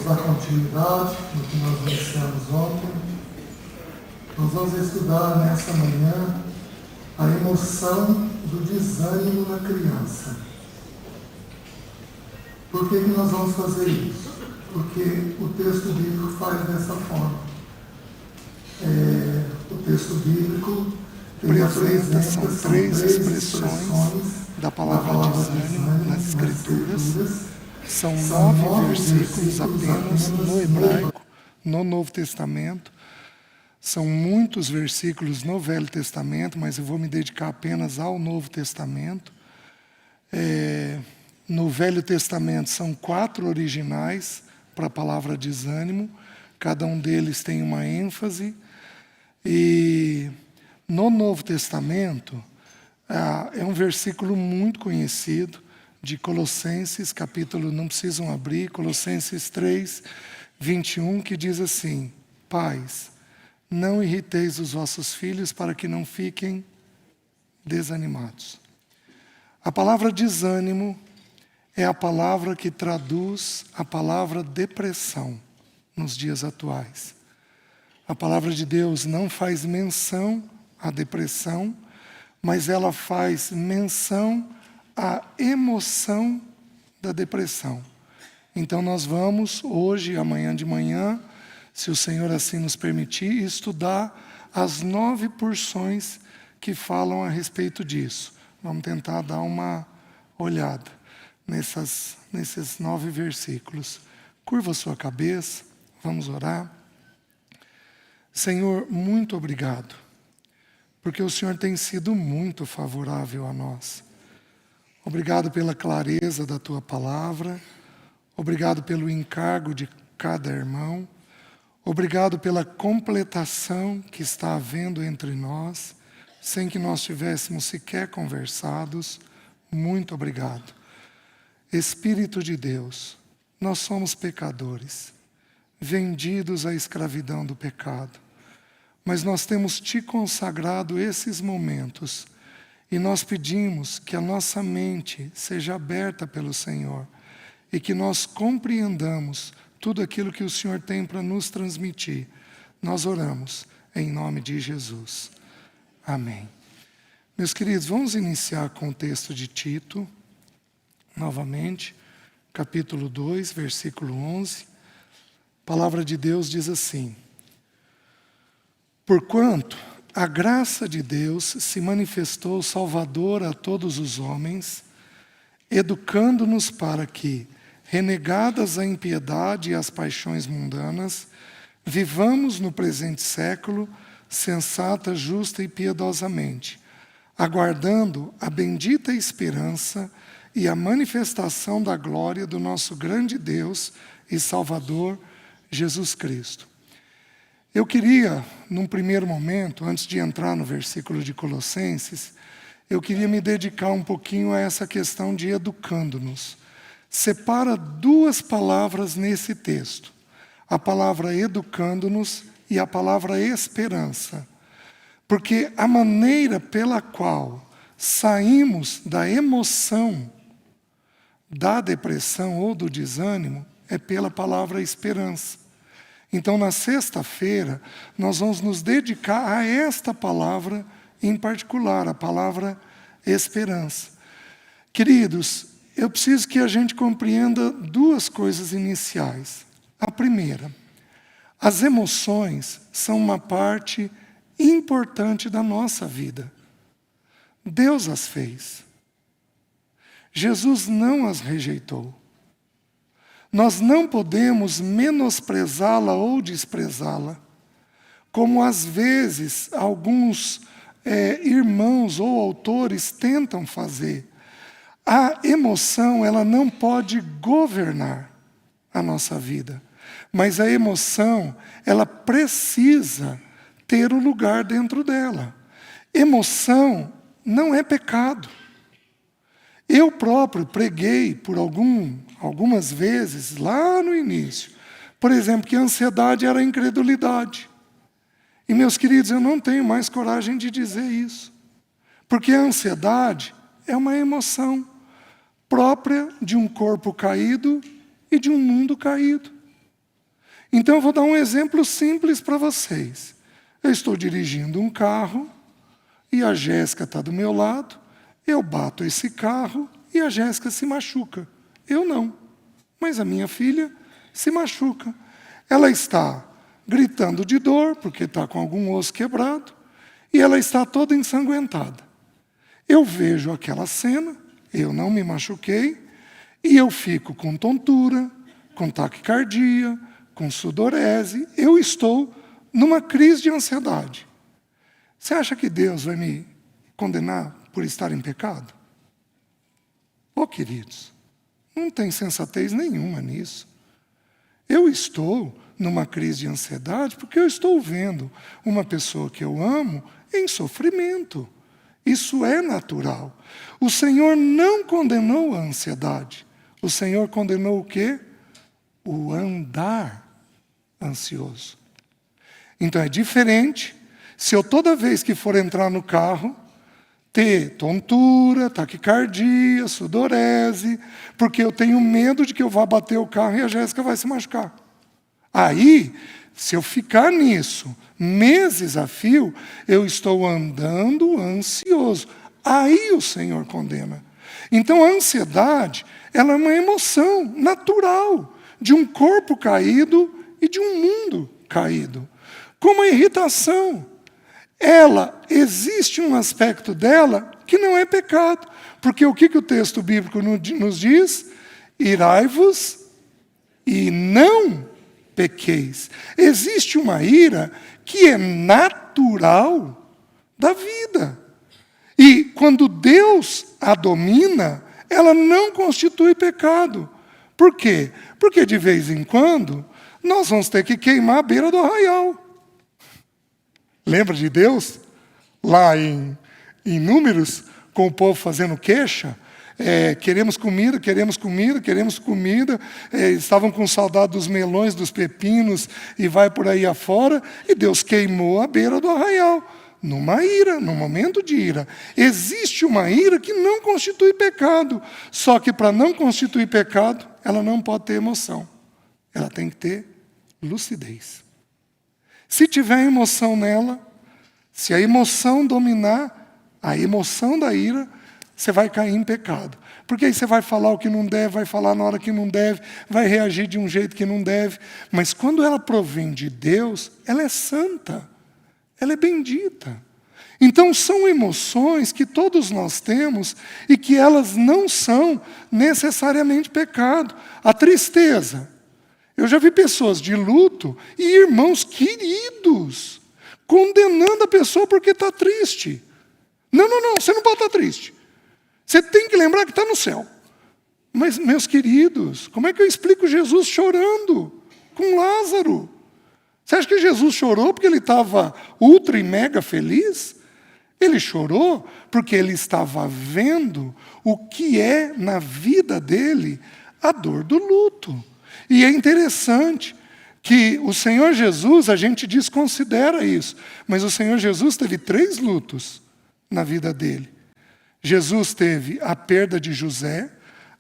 Vamos dar continuidade no que nós iniciamos ontem. Nós vamos estudar nessa manhã a emoção do desânimo na criança. Por que nós vamos fazer isso? Porque o texto bíblico faz dessa forma. O texto bíblico são três expressões da palavra desânimo nas Escrituras. São 9 versículos apenas no hebraico, no Novo Testamento. São muitos versículos no Velho Testamento, mas eu vou me dedicar apenas ao Novo Testamento. No Velho Testamento são 4 originais para a palavra desânimo. Cada um deles tem uma ênfase. E no Novo Testamento é um versículo muito conhecido, de Colossenses, capítulo, não precisam abrir, Colossenses 3, 21, que diz assim: Pais, não irriteis os vossos filhos para que não fiquem desanimados. A palavra desânimo é a palavra que traduz a palavra depressão nos dias atuais. A palavra de Deus não faz menção à depressão, mas ela faz menção à emoção da depressão. Então nós vamos hoje, amanhã de manhã, se o Senhor assim nos permitir, estudar as 9 porções que falam a respeito disso. Vamos tentar dar uma olhada nesses 9 versículos. Curva sua cabeça, vamos orar. Senhor, muito obrigado, porque o Senhor tem sido muito favorável a nós. Obrigado pela clareza da Tua palavra, obrigado pelo encargo de cada irmão, obrigado pela completação que está havendo entre nós, sem que nós tivéssemos sequer conversados. Muito obrigado. Espírito de Deus, nós somos pecadores, vendidos à escravidão do pecado, mas nós temos Te consagrado esses momentos e nós pedimos que a nossa mente seja aberta pelo Senhor e que nós compreendamos tudo aquilo que o Senhor tem para nos transmitir. Nós oramos em nome de Jesus. Amém. Meus queridos, vamos iniciar com o texto de Tito, novamente, capítulo 2, versículo 11. A palavra de Deus diz assim: Porquanto a graça de Deus se manifestou salvadora a todos os homens, educando-nos para que, renegadas a impiedade e as paixões mundanas, vivamos no presente século sensata, justa e piedosamente, aguardando a bendita esperança e a manifestação da glória do nosso grande Deus e Salvador, Jesus Cristo. Eu queria, num primeiro momento, antes de entrar no versículo de Colossenses, eu queria me dedicar um pouquinho a essa questão de educando-nos. Separa 2 palavras nesse texto: a palavra educando-nos e a palavra esperança. Porque a maneira pela qual saímos da emoção da depressão ou do desânimo é pela palavra esperança. Então, na sexta-feira, nós vamos nos dedicar a esta palavra em particular, a palavra esperança. Queridos, eu preciso que a gente compreenda 2 coisas iniciais. A primeira, as emoções são uma parte importante da nossa vida. Deus as fez. Jesus não as rejeitou. Nós não podemos menosprezá-la ou desprezá-la, como às vezes alguns irmãos ou autores tentam fazer. A emoção, ela não pode governar a nossa vida, mas a emoção, ela precisa ter o lugar dentro dela. Emoção não é pecado. Eu próprio preguei por algumas vezes, lá no início, por exemplo, que a ansiedade era a incredulidade. E, meus queridos, eu não tenho mais coragem de dizer isso. Porque a ansiedade é uma emoção própria de um corpo caído e de um mundo caído. Então eu vou dar um exemplo simples para vocês. Eu estou dirigindo um carro e a Jéssica está do meu lado, eu bato esse carro e a Jéssica se machuca. Eu não, mas a minha filha se machuca. Ela está gritando de dor, porque está com algum osso quebrado, e ela está toda ensanguentada. Eu vejo aquela cena, eu não me machuquei, e eu fico com tontura, com taquicardia, com sudorese, eu estou numa crise de ansiedade. Você acha que Deus vai me condenar por estar em pecado? Oh, queridos, não tem sensatez nenhuma nisso. Eu estou numa crise de ansiedade porque eu estou vendo uma pessoa que eu amo em sofrimento. Isso é natural. O Senhor não condenou a ansiedade. O Senhor condenou o quê? O andar ansioso. Então é diferente se eu toda vez que for entrar no carro ter tontura, taquicardia, sudorese, porque eu tenho medo de que eu vá bater o carro e a Jéssica vai se machucar. Aí, se eu ficar nisso meses a fio, eu estou andando ansioso. Aí o Senhor condena. Então a ansiedade, ela é uma emoção natural de um corpo caído e de um mundo caído. Como a irritação. Existe um aspecto dela que não é pecado. Porque o que o texto bíblico nos diz? Irai-vos e não pequeis. Existe uma ira que é natural da vida. E quando Deus a domina, ela não constitui pecado. Por quê? Porque de vez em quando nós vamos ter que queimar a beira do arraial. Lembra de Deus? Lá em Números, com o povo fazendo queixa, queremos comida, queremos comida, queremos comida, estavam com saudade dos melões, dos pepinos, e vai por aí afora, e Deus queimou a beira do arraial, numa ira, num momento de ira. Existe uma ira que não constitui pecado, só que para não constituir pecado, ela não pode ter emoção, ela tem que ter lucidez. Se tiver emoção nela, se a emoção dominar a emoção da ira, você vai cair em pecado. Porque aí você vai falar o que não deve, vai falar na hora que não deve, vai reagir de um jeito que não deve. Mas quando ela provém de Deus, ela é santa, ela é bendita. Então são emoções que todos nós temos e que elas não são necessariamente pecado. A tristeza. Eu já vi pessoas de luto e irmãos queridos condenando a pessoa porque está triste. Não, você não pode estar triste. Você tem que lembrar que está no céu. Mas, meus queridos, como é que eu explico Jesus chorando com Lázaro? Você acha que Jesus chorou porque ele estava ultra e mega feliz? Ele chorou porque ele estava vendo o que é na vida dele a dor do luto. E é interessante que o Senhor Jesus, a gente desconsidera isso, mas o Senhor Jesus teve 3 lutos na vida dele. Jesus teve a perda de José,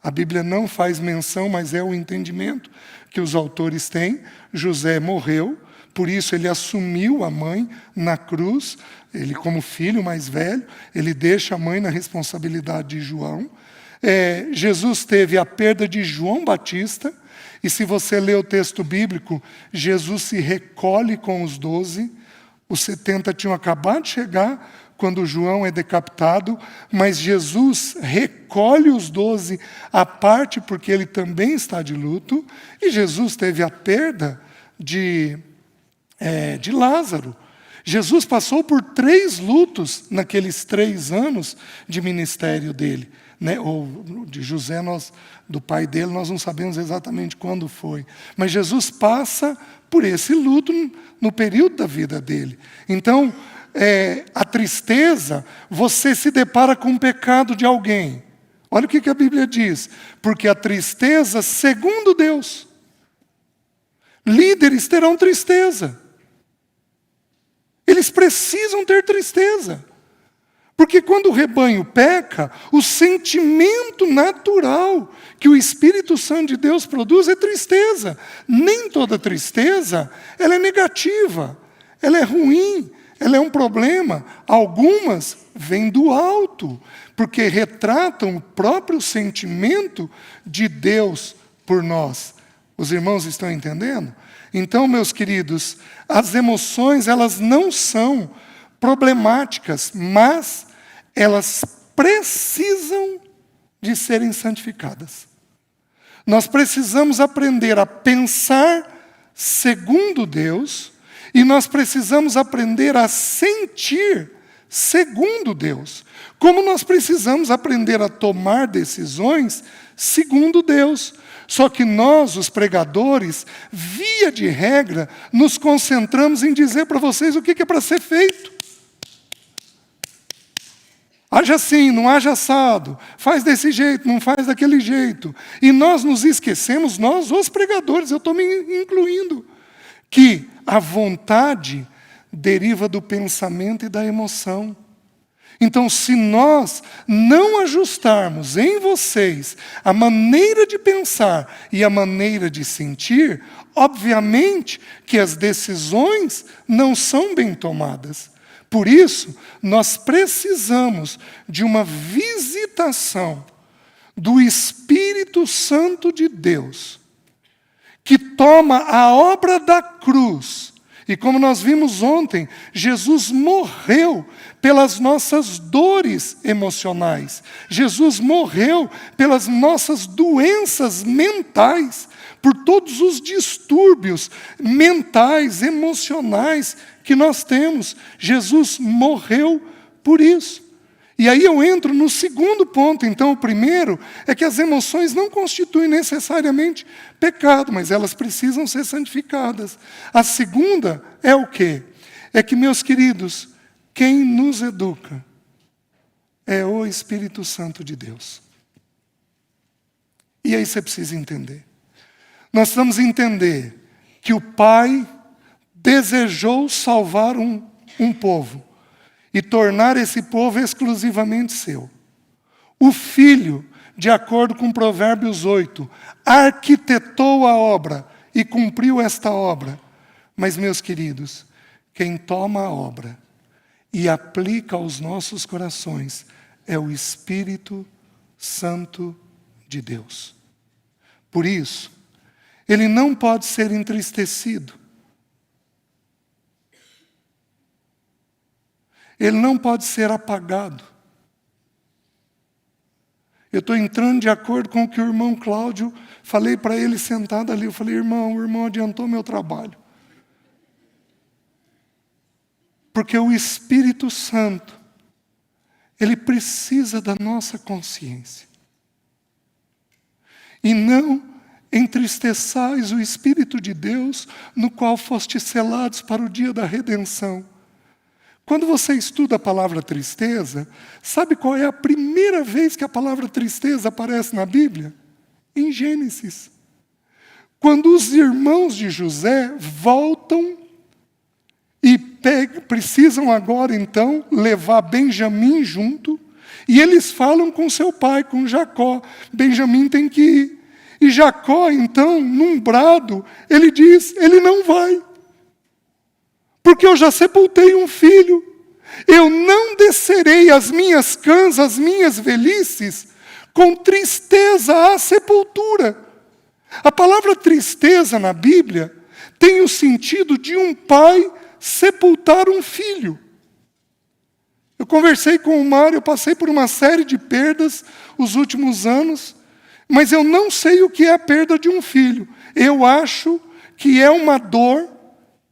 a Bíblia não faz menção, mas é o entendimento que os autores têm. José morreu, por isso ele assumiu a mãe na cruz, ele como filho mais velho, ele deixa a mãe na responsabilidade de João. Jesus teve a perda de João Batista, e se você ler o texto bíblico, Jesus se recolhe com os 12, os 70 tinham acabado de chegar quando João é decapitado, mas Jesus recolhe os 12 à parte porque ele também está de luto, e Jesus teve a perda de Lázaro. Jesus passou por 3 lutos naqueles 3 anos de ministério dele. Ou de José, do pai dele, nós não sabemos exatamente quando foi. Mas Jesus passa por esse luto no período da vida dele. Então, a tristeza, você se depara com o pecado de alguém. Olha o que a Bíblia diz. Porque a tristeza, segundo Deus, líderes terão tristeza. Eles precisam ter tristeza. Porque quando o rebanho peca, o sentimento natural que o Espírito Santo de Deus produz é tristeza. Nem toda tristeza ela é negativa, ela é ruim, ela é um problema. Algumas vêm do alto, porque retratam o próprio sentimento de Deus por nós. Os irmãos estão entendendo? Então, meus queridos, as emoções elas não são problemáticas, mas elas precisam de serem santificadas. Nós precisamos aprender a pensar segundo Deus e nós precisamos aprender a sentir segundo Deus. Como nós precisamos aprender a tomar decisões segundo Deus. Só que nós, os pregadores, via de regra, nos concentramos em dizer para vocês o que é para ser feito. Haja assim, não haja assado, faz desse jeito, não faz daquele jeito. E nós nos esquecemos, nós, os pregadores, eu estou me incluindo, que a vontade deriva do pensamento e da emoção. Então, se nós não ajustarmos em vocês a maneira de pensar e a maneira de sentir, obviamente que as decisões não são bem tomadas. Por isso, nós precisamos de uma visitação do Espírito Santo de Deus, que toma a obra da cruz. E como nós vimos ontem, Jesus morreu pelas nossas dores emocionais. Jesus morreu pelas nossas doenças mentais, por todos os distúrbios mentais, emocionais que nós temos. Jesus morreu por isso. E aí eu entro no segundo ponto. Então, o primeiro é que as emoções não constituem necessariamente pecado, mas elas precisam ser santificadas. A segunda é o quê? É que, meus queridos, quem nos educa é o Espírito Santo de Deus. E aí você precisa entender. Nós vamos entender que o Pai desejou salvar um povo e tornar esse povo exclusivamente seu. O Filho, de acordo com Provérbios 8, arquitetou a obra e cumpriu esta obra. Mas, meus queridos, quem toma a obra e aplica aos nossos corações é o Espírito Santo de Deus. Por isso, ele não pode ser entristecido. Ele não pode ser apagado. Eu estou entrando de acordo com o que o irmão Cláudio, falei para ele sentado ali, eu falei, irmão, o irmão adiantou meu trabalho. Porque o Espírito Santo, ele precisa da nossa consciência. E não entristeçais o Espírito de Deus, no qual fostes selados para o dia da redenção. Quando você estuda a palavra tristeza, sabe qual é a primeira vez que a palavra tristeza aparece na Bíblia? Em Gênesis. Quando os irmãos de José voltam e precisam agora, então, levar Benjamim junto, e eles falam com seu pai, com Jacó, Benjamim tem que ir. E Jacó, então, num brado, ele diz, ele não vai. Porque eu já sepultei um filho. Eu não descerei as minhas cãs, as minhas velhices, com tristeza à sepultura. A palavra tristeza na Bíblia tem o sentido de um pai sepultar um filho. Eu conversei com o Mário, eu passei por uma série de perdas os últimos anos, mas eu não sei o que é a perda de um filho. Eu acho que é uma dor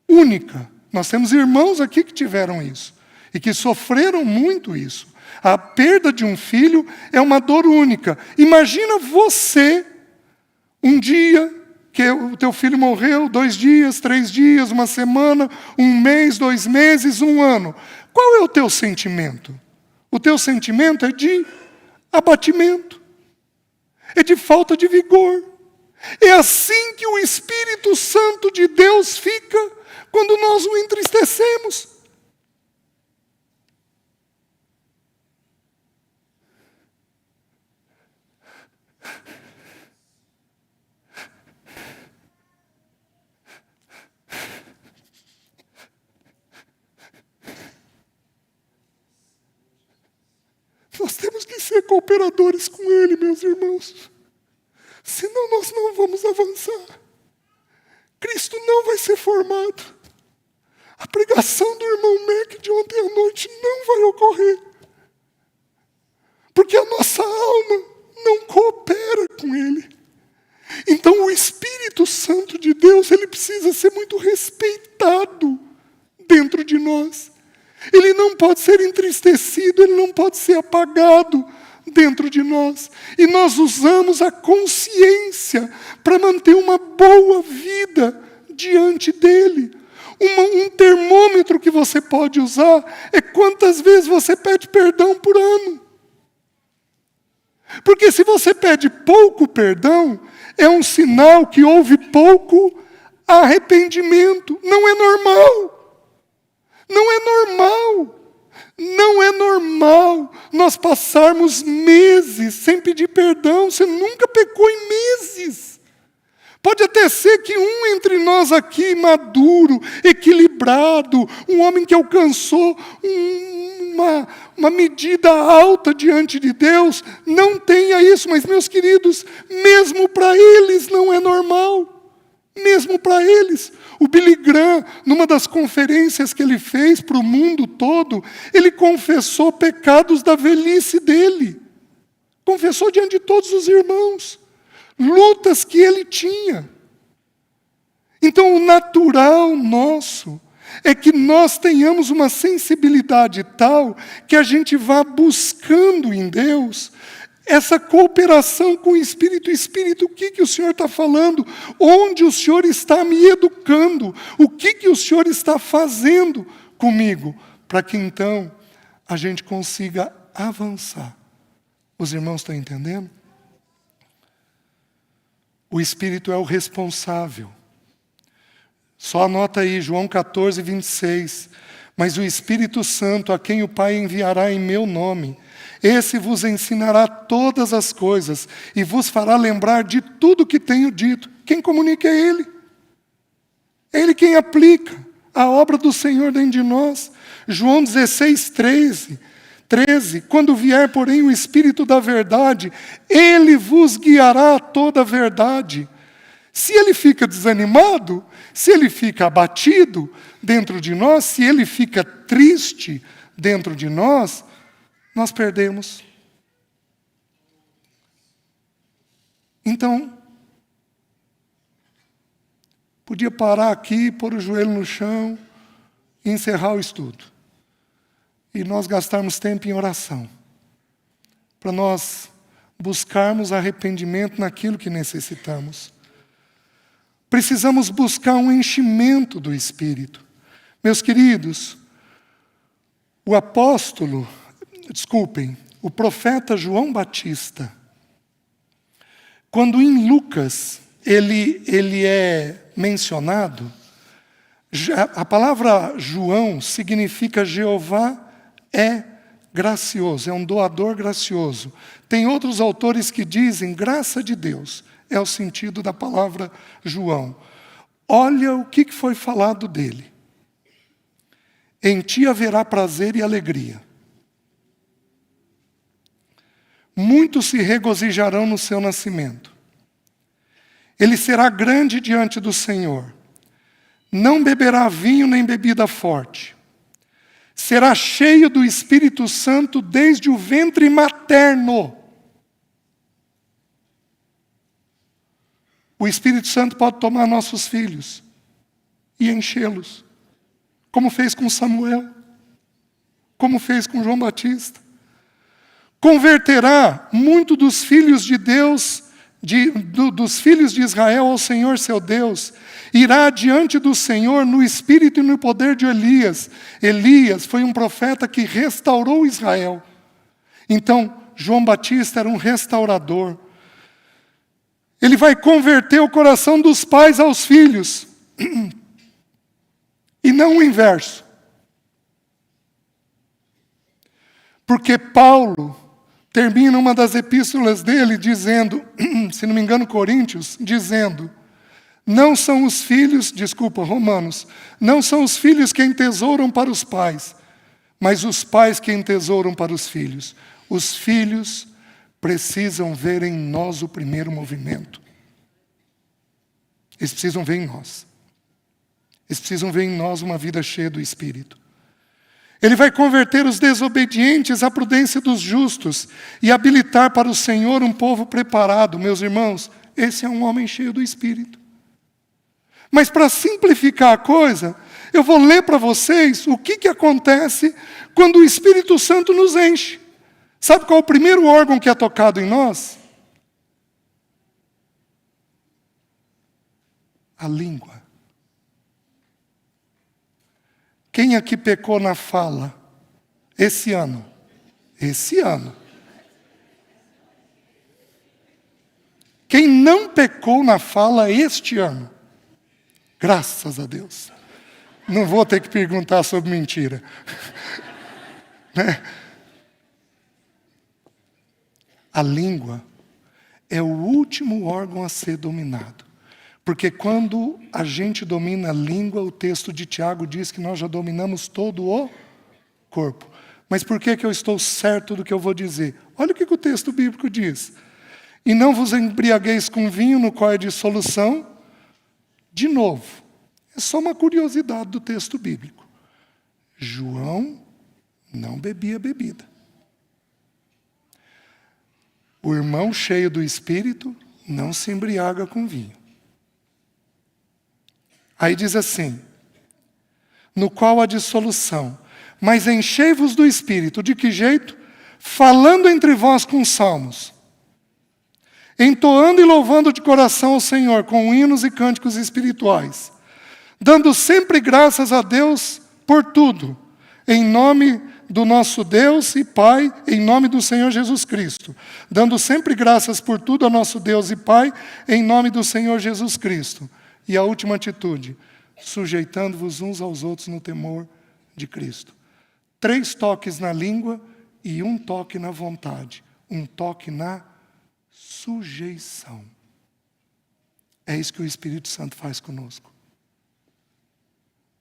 única. Nós temos irmãos aqui que tiveram isso e que sofreram muito isso. A perda de um filho é uma dor única. Imagina você, um dia que o teu filho morreu, 2 dias, 3 dias, 1 semana, 1 mês, 2 meses, 1 ano. Qual é o teu sentimento? O teu sentimento é de abatimento, é de falta de vigor. É assim que o Espírito Santo de Deus fica quando nós o entristecemos. ser cooperadores com Ele, meus irmãos. Senão nós não vamos avançar. Cristo não vai ser formado. A pregação do irmão Mac de ontem à noite não vai ocorrer. Porque a nossa alma não coopera com Ele. Então o Espírito Santo de Deus, ele precisa ser muito respeitado dentro de nós. Ele não pode ser entristecido, ele não pode ser apagado dentro de nós. E nós usamos a consciência para manter uma boa vida diante dele. Um termômetro que você pode usar é quantas vezes você pede perdão por ano. Porque se você pede pouco perdão, é um sinal que houve pouco arrependimento. Não é normal. Não é normal. Não é normal nós passarmos meses sem pedir perdão. Você nunca pecou em meses. Pode até ser que um entre nós aqui, maduro, equilibrado, um homem que alcançou uma medida alta diante de Deus, não tenha isso. Mas, meus queridos, mesmo para eles não é normal. Mesmo para eles. O Billy Graham, numa das conferências que ele fez para o mundo todo, ele confessou pecados da velhice dele. Confessou diante de todos os irmãos. Lutas que ele tinha. Então, o natural nosso é que nós tenhamos uma sensibilidade tal que a gente vá buscando em Deus essa cooperação com o Espírito. Espírito, o que o Senhor está falando? Onde o Senhor está me educando? O que o Senhor está fazendo comigo? Para que então a gente consiga avançar. Os irmãos estão entendendo? O Espírito é o responsável. Só anota aí, João 14, 26. Mas o Espírito Santo, a quem o Pai enviará em meu nome, esse vos ensinará todas as coisas e vos fará lembrar de tudo que tenho dito. Quem comunica é Ele. É Ele quem aplica a obra do Senhor dentro de nós. João 16, 13. Quando vier, porém, o Espírito da verdade, Ele vos guiará a toda a verdade. Se Ele fica desanimado, se Ele fica abatido dentro de nós, se Ele fica triste dentro de nós perdemos. Então, podia parar aqui, pôr o joelho no chão e encerrar o estudo. E nós gastarmos tempo em oração, para nós buscarmos arrependimento naquilo que necessitamos. Precisamos buscar um enchimento do Espírito. Meus queridos, o profeta João Batista, quando em Lucas ele é mencionado, a palavra João significa Jeová é gracioso, é um doador gracioso. Tem outros autores que dizem graça de Deus, é o sentido da palavra João. Olha o que foi falado dele. Em ti haverá prazer e alegria. Muitos se regozijarão no seu nascimento. Ele será grande diante do Senhor. Não beberá vinho nem bebida forte. Será cheio do Espírito Santo desde o ventre materno. O Espírito Santo pode tomar nossos filhos e enchê-los, como fez com Samuel, como fez com João Batista. Converterá muito dos filhos de Deus, dos filhos de Israel ao Senhor seu Deus. Irá diante do Senhor no espírito e no poder de Elias. Elias foi um profeta que restaurou Israel. Então, João Batista era um restaurador. Ele vai converter o coração dos pais aos filhos. E não o inverso. Porque Paulo termina uma das epístolas dele dizendo, se não me engano, Coríntios, dizendo, Romanos, não são os filhos quem tesouram para os pais, mas os pais quem tesouram para os filhos. Os filhos precisam ver em nós o primeiro movimento. Eles precisam ver em nós. Eles precisam ver em nós uma vida cheia do Espírito. Ele vai converter os desobedientes à prudência dos justos e habilitar para o Senhor um povo preparado. Meus irmãos, esse é um homem cheio do Espírito. Mas para simplificar a coisa, eu vou ler para vocês o que acontece quando o Espírito Santo nos enche. Sabe qual é o primeiro órgão que é tocado em nós? A língua. Quem aqui pecou na fala esse ano? Esse ano. Quem não pecou na fala este ano? Graças a Deus. Não vou ter que perguntar sobre mentira. Né? A língua é o último órgão a ser dominado. Porque quando a gente domina a língua, o texto de Tiago diz que nós já dominamos todo o corpo. Mas por que eu estou certo do que eu vou dizer? Olha o que o texto bíblico diz. E não vos embriagueis com vinho no qual é dissolução. De novo, é só uma curiosidade do texto bíblico. João não bebia bebida. O irmão cheio do Espírito não se embriaga com vinho. Aí diz assim, no qual há dissolução, mas enchei-vos do Espírito. De que jeito? Falando entre vós com salmos, entoando e louvando de coração ao Senhor, com hinos e cânticos espirituais, dando sempre graças a Deus por tudo, em nome do nosso Deus e Pai, em nome do Senhor Jesus Cristo. Dando sempre graças por tudo a nosso Deus e Pai, em nome do Senhor Jesus Cristo. E a última atitude, sujeitando-vos uns aos outros no temor de Cristo. 3 toques na língua e 1 toque na vontade. 1 toque na sujeição. É isso que o Espírito Santo faz conosco.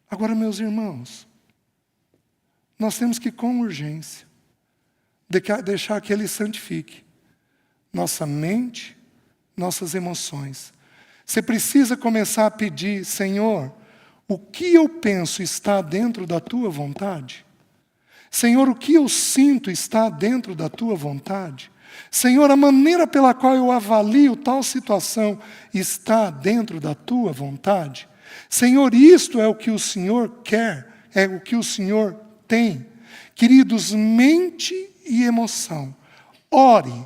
Agora, meus irmãos, nós temos que, com urgência, deixar que Ele santifique nossa mente, nossas emoções. Você precisa começar a pedir, Senhor, o que eu penso está dentro da Tua vontade? Senhor, o que eu sinto está dentro da Tua vontade? Senhor, a maneira pela qual eu avalio tal situação está dentro da Tua vontade? Senhor, isto é o que o Senhor quer, é o que o Senhor tem. Queridos, mente e emoção. Ore,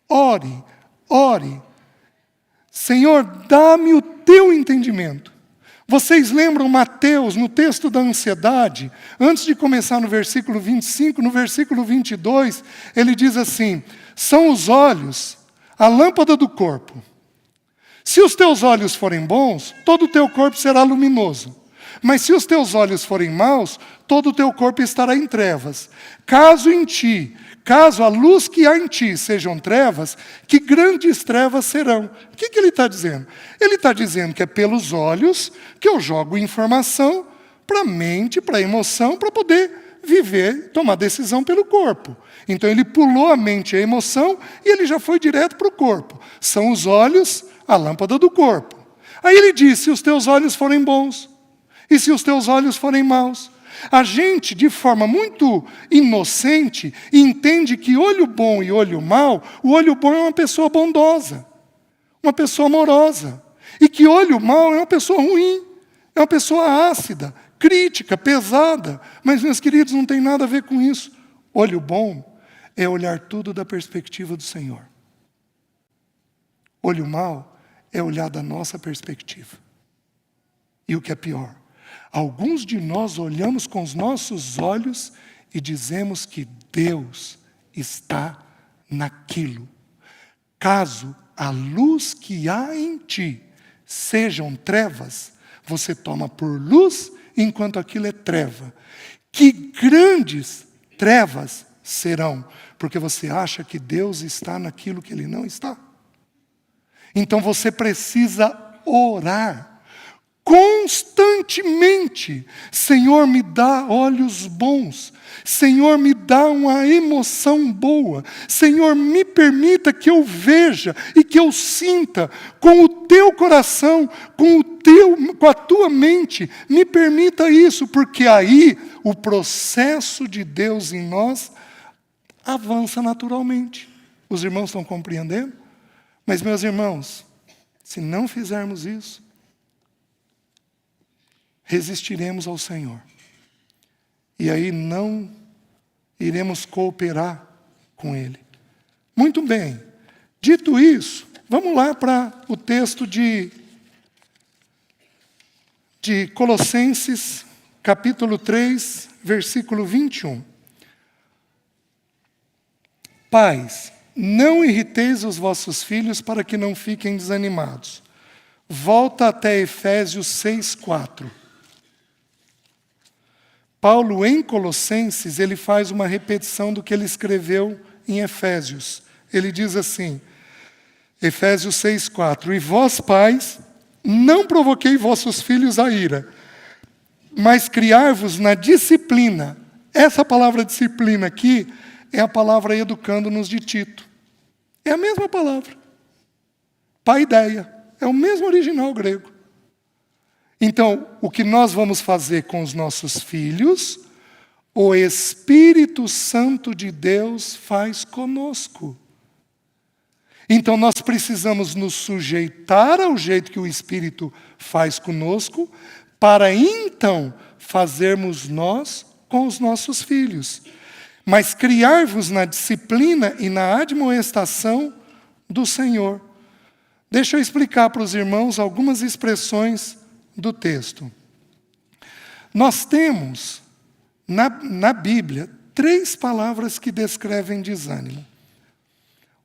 ore, ore. Senhor, dá-me o Teu entendimento. Vocês lembram Mateus, no texto da ansiedade, antes de começar no versículo 25, no versículo 22, ele diz assim, são os olhos a lâmpada do corpo. Se os teus olhos forem bons, todo o teu corpo será luminoso. Mas se os teus olhos forem maus, todo o teu corpo estará em trevas. Caso a luz que há em ti sejam trevas, que grandes trevas serão. O que ele está dizendo? Ele está dizendo que é pelos olhos que eu jogo informação para a mente, para a emoção, para poder viver, tomar decisão pelo corpo. Então ele pulou a mente e a emoção e ele já foi direto para o corpo. São os olhos a lâmpada do corpo. Aí ele diz, se os teus olhos forem bons, e se os teus olhos forem maus? A gente, de forma muito inocente, entende que olho bom e olho mau, o olho bom é uma pessoa bondosa, uma pessoa amorosa. E que olho mau é uma pessoa ruim, é uma pessoa ácida, crítica, pesada. Mas, meus queridos, não tem nada a ver com isso. Olho bom é olhar tudo da perspectiva do Senhor. Olho mau é olhar da nossa perspectiva. E o que é pior, alguns de nós olhamos com os nossos olhos e dizemos que Deus está naquilo. Caso a luz que há em ti sejam trevas, você toma por luz enquanto aquilo é treva. Que grandes trevas serão, porque você acha que Deus está naquilo que Ele não está. Então você precisa orar. constantemente: Senhor, me dá olhos bons. Senhor, me dá uma emoção boa. Senhor, me permita que eu veja e que eu sinta com o teu coração, com a tua mente. Me permita isso, porque aí o processo de Deus em nós avança naturalmente. Os irmãos estão compreendendo? Mas, meus irmãos, se não fizermos isso, resistiremos ao Senhor. E aí não iremos cooperar com Ele. Muito bem. Dito isso, vamos lá para o texto de Colossenses, capítulo 3, versículo 21. Pais, não irriteis os vossos filhos para que não fiquem desanimados. Volta até Efésios 6:4. Paulo, em Colossenses, ele faz uma repetição do que ele escreveu em Efésios. Ele diz assim, Efésios 6:4, e vós, pais, não provoquei vossos filhos a ira, mas criai-vos na disciplina. Essa palavra disciplina aqui é a palavra educando-nos de Tito. É a mesma palavra. Paideia. É o mesmo original grego. Então, o que nós vamos fazer com os nossos filhos, o Espírito Santo de Deus faz conosco. Então, nós precisamos nos sujeitar ao jeito que o Espírito faz conosco, para então fazermos nós com os nossos filhos. Mas criar-vos na disciplina e na admoestação do Senhor. Deixa eu explicar para os irmãos algumas expressões do texto. Nós temos, na Bíblia, 3 palavras que descrevem desânimo.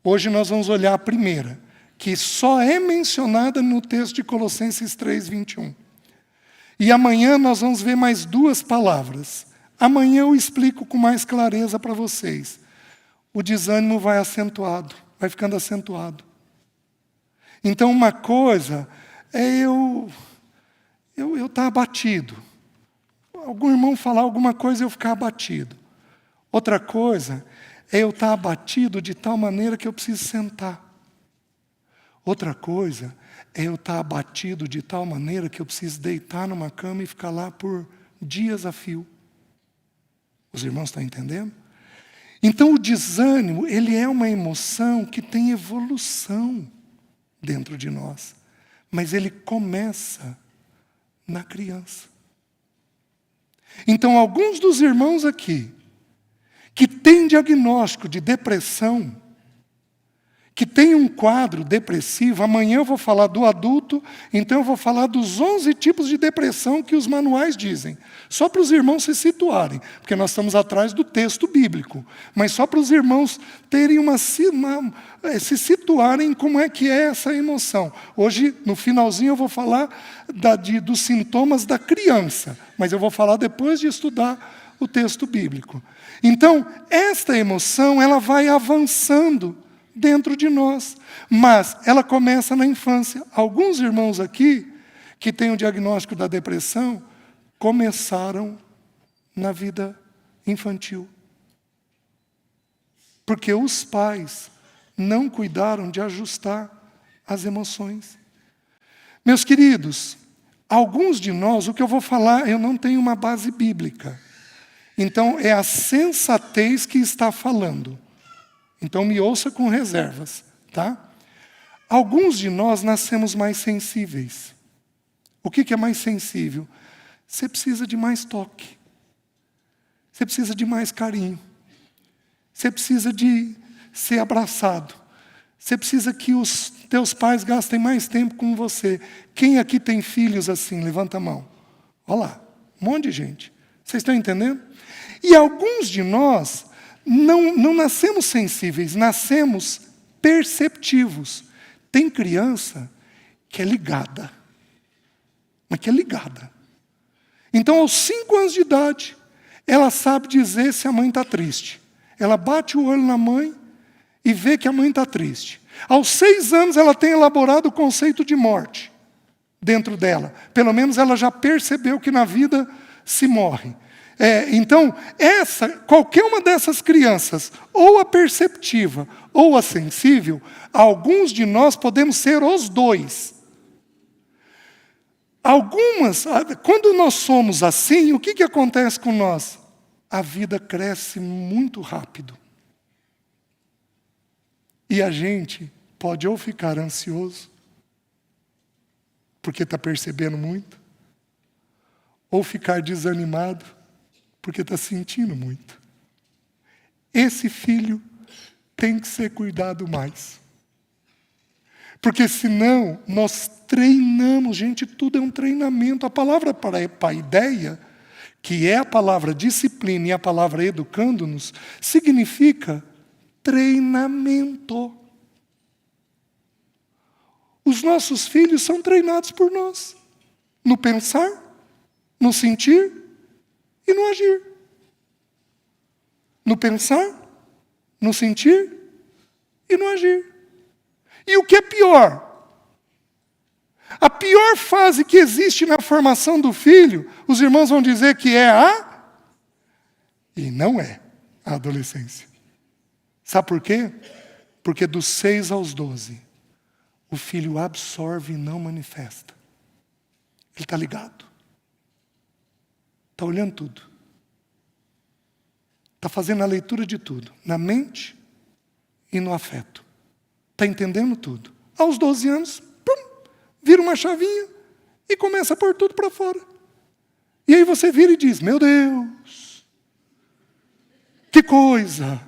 Hoje nós vamos olhar a primeira, que só é mencionada no texto de Colossenses 3:21. E amanhã nós vamos ver mais 2 palavras. Amanhã eu explico com mais clareza para vocês. O desânimo vai acentuado, vai ficando acentuado. Então, uma coisa é eu estar abatido. Algum irmão falar alguma coisa e eu ficar abatido. Outra coisa é eu estar abatido de tal maneira que eu preciso sentar. Outra coisa é eu estar abatido de tal maneira que eu preciso deitar numa cama e ficar lá por dias a fio. Os irmãos estão entendendo? Então o desânimo, ele é uma emoção que tem evolução dentro de nós. Mas ele começa na criança. Então, alguns dos irmãos aqui, que têm diagnóstico de depressão, que tem um quadro depressivo, amanhã eu vou falar do adulto, então eu vou falar dos 11 tipos de depressão que os manuais dizem. Só para os irmãos se situarem, porque nós estamos atrás do texto bíblico, mas só para os irmãos terem se situarem como é que é essa emoção. Hoje, no finalzinho, eu vou falar dos sintomas da criança, mas eu vou falar depois de estudar o texto bíblico. Então, esta emoção, ela vai avançando dentro de nós, mas ela começa na infância. Alguns irmãos aqui, que têm o diagnóstico da depressão, começaram na vida infantil. Porque os pais não cuidaram de ajustar as emoções. Meus queridos, alguns de nós, o que eu vou falar, eu não tenho uma base bíblica. Então, é a sensatez que está falando. Então, me ouça com reservas, tá? Alguns de nós nascemos mais sensíveis. O que é mais sensível? Você precisa de mais toque. Você precisa de mais carinho. Você precisa de ser abraçado. Você precisa que os teus pais gastem mais tempo com você. Quem aqui tem filhos assim? Levanta a mão. Olha lá, um monte de gente. Vocês estão entendendo? E alguns de nós não nascemos sensíveis, nascemos perceptivos. Tem criança que é ligada, mas que é ligada. Então, aos 5 anos de idade, ela sabe dizer se a mãe está triste. Ela bate o olho na mãe e vê que a mãe está triste. Aos 6 anos, ela tem elaborado o conceito de morte. dentro dela. Pelo menos ela já percebeu que na vida se morre. Então, qualquer uma dessas crianças, ou a perceptiva ou a sensível, alguns de nós podemos ser os dois. Quando nós somos assim, o que acontece com nós? A vida cresce muito rápido. E a gente pode ou ficar ansioso, porque está percebendo muito, ou ficar desanimado, porque está sentindo muito. Esse filho tem que ser cuidado mais. Porque senão nós treinamos, gente, tudo é um treinamento. A palavra paideia, que é a palavra disciplina e a palavra educando-nos, significa treinamento. Os nossos filhos são treinados por nós, no pensar, no sentir e no agir. No pensar, no sentir e no agir. E o que é pior? A pior fase que existe na formação do filho, os irmãos vão dizer que é e não é a adolescência. Sabe por quê? Porque dos 6 aos 12, o filho absorve e não manifesta. Ele está ligado. Está olhando tudo. Está fazendo a leitura de tudo, na mente e no afeto. Está entendendo tudo. Aos 12 anos, vira uma chavinha e começa a pôr tudo para fora. E aí você vira e diz, meu Deus, que coisa.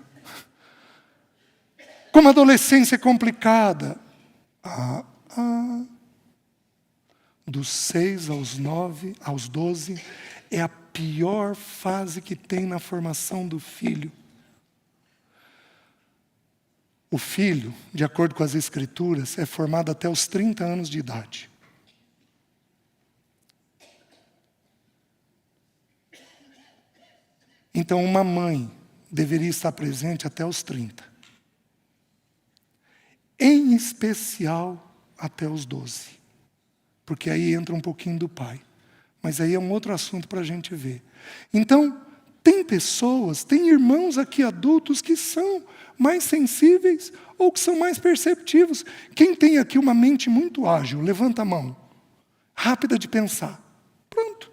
Como a adolescência é complicada. Dos 6 aos 12, é a pior fase que tem na formação do filho. O filho, de acordo com as Escrituras, é formado até os 30 anos de idade. Então, uma mãe deveria estar presente até os 30. Em especial, até os 12. Porque aí entra um pouquinho do pai. Mas aí é um outro assunto para a gente ver. Então, tem pessoas, tem irmãos aqui adultos que são mais sensíveis ou que são mais perceptivos. Quem tem aqui uma mente muito ágil, levanta a mão. Rápida de pensar. Pronto.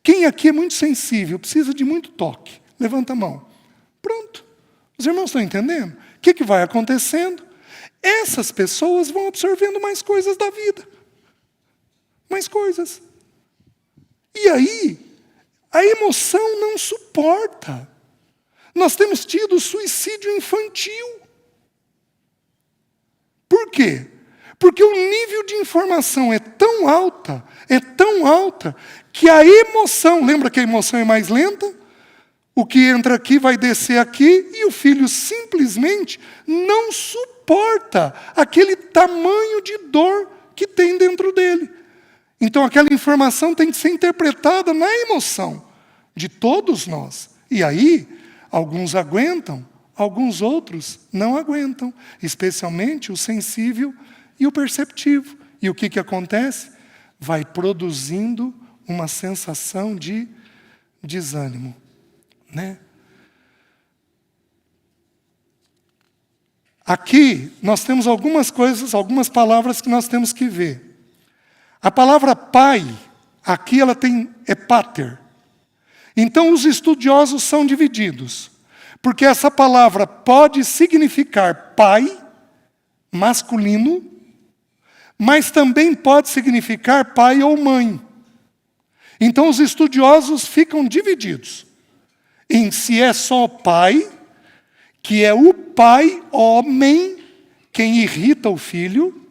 Quem aqui é muito sensível, precisa de muito toque, levanta a mão. Pronto. Os irmãos estão entendendo? O que vai acontecendo? Essas pessoas vão absorvendo mais coisas da vida. Mais coisas. E aí, a emoção não suporta. Nós temos tido suicídio infantil. Por quê? Porque o nível de informação é tão alta, que a emoção, lembra que a emoção é mais lenta? O que entra aqui vai descer aqui, e o filho simplesmente não suporta aquele tamanho de dor que tem dentro dele. Então aquela informação tem que ser interpretada na emoção de todos nós. E aí, alguns aguentam, alguns outros não aguentam, especialmente o sensível e o perceptivo. E o que acontece? Vai produzindo uma sensação de desânimo, né? Aqui nós temos algumas coisas, algumas palavras que nós temos que ver. A palavra pai, aqui ela é pater. Então os estudiosos são divididos, porque essa palavra pode significar pai, masculino, mas também pode significar pai ou mãe. Então os estudiosos ficam divididos em se é só pai, que é o pai homem quem irrita o filho,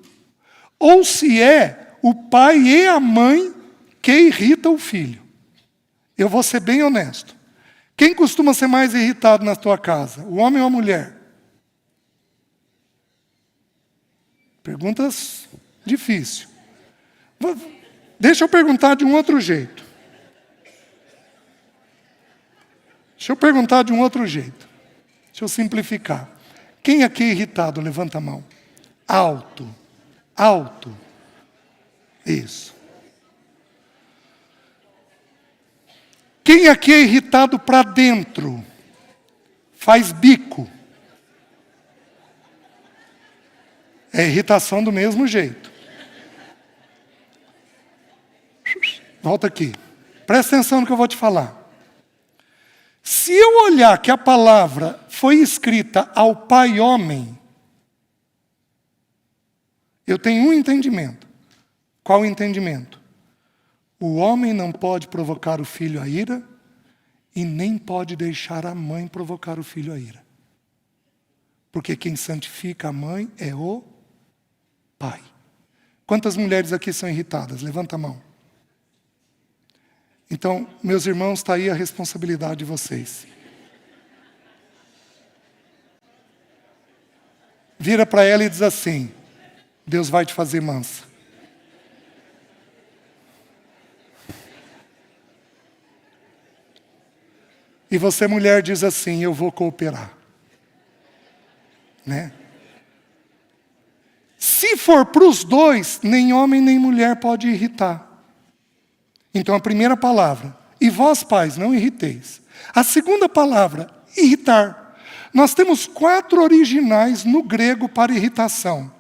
ou se é o pai e a mãe que irrita o filho. Eu vou ser bem honesto. Quem costuma ser mais irritado na tua casa? O homem ou a mulher? Perguntas difíceis. Deixa eu perguntar de um outro jeito. Deixa eu simplificar. Quem aqui é irritado? Levanta a mão. Alto. Isso. Quem aqui é irritado para dentro? Faz bico. É irritação do mesmo jeito. Volta aqui. Presta atenção no que eu vou te falar. Se eu olhar que a palavra foi escrita ao Pai homem, eu tenho um entendimento. Qual o entendimento? O homem não pode provocar o filho à ira e nem pode deixar a mãe provocar o filho à ira. Porque quem santifica a mãe é o Pai. Quantas mulheres aqui são irritadas? Levanta a mão. Então, meus irmãos, está aí a responsabilidade de vocês. Vira para ela e diz assim: Deus vai te fazer mansa. E você, mulher, diz assim: eu vou cooperar. Né? Se for para os dois, nem homem nem mulher pode irritar. Então a primeira palavra, e vós pais, não irriteis. A segunda palavra, irritar. Nós temos 4 originais no grego para irritação.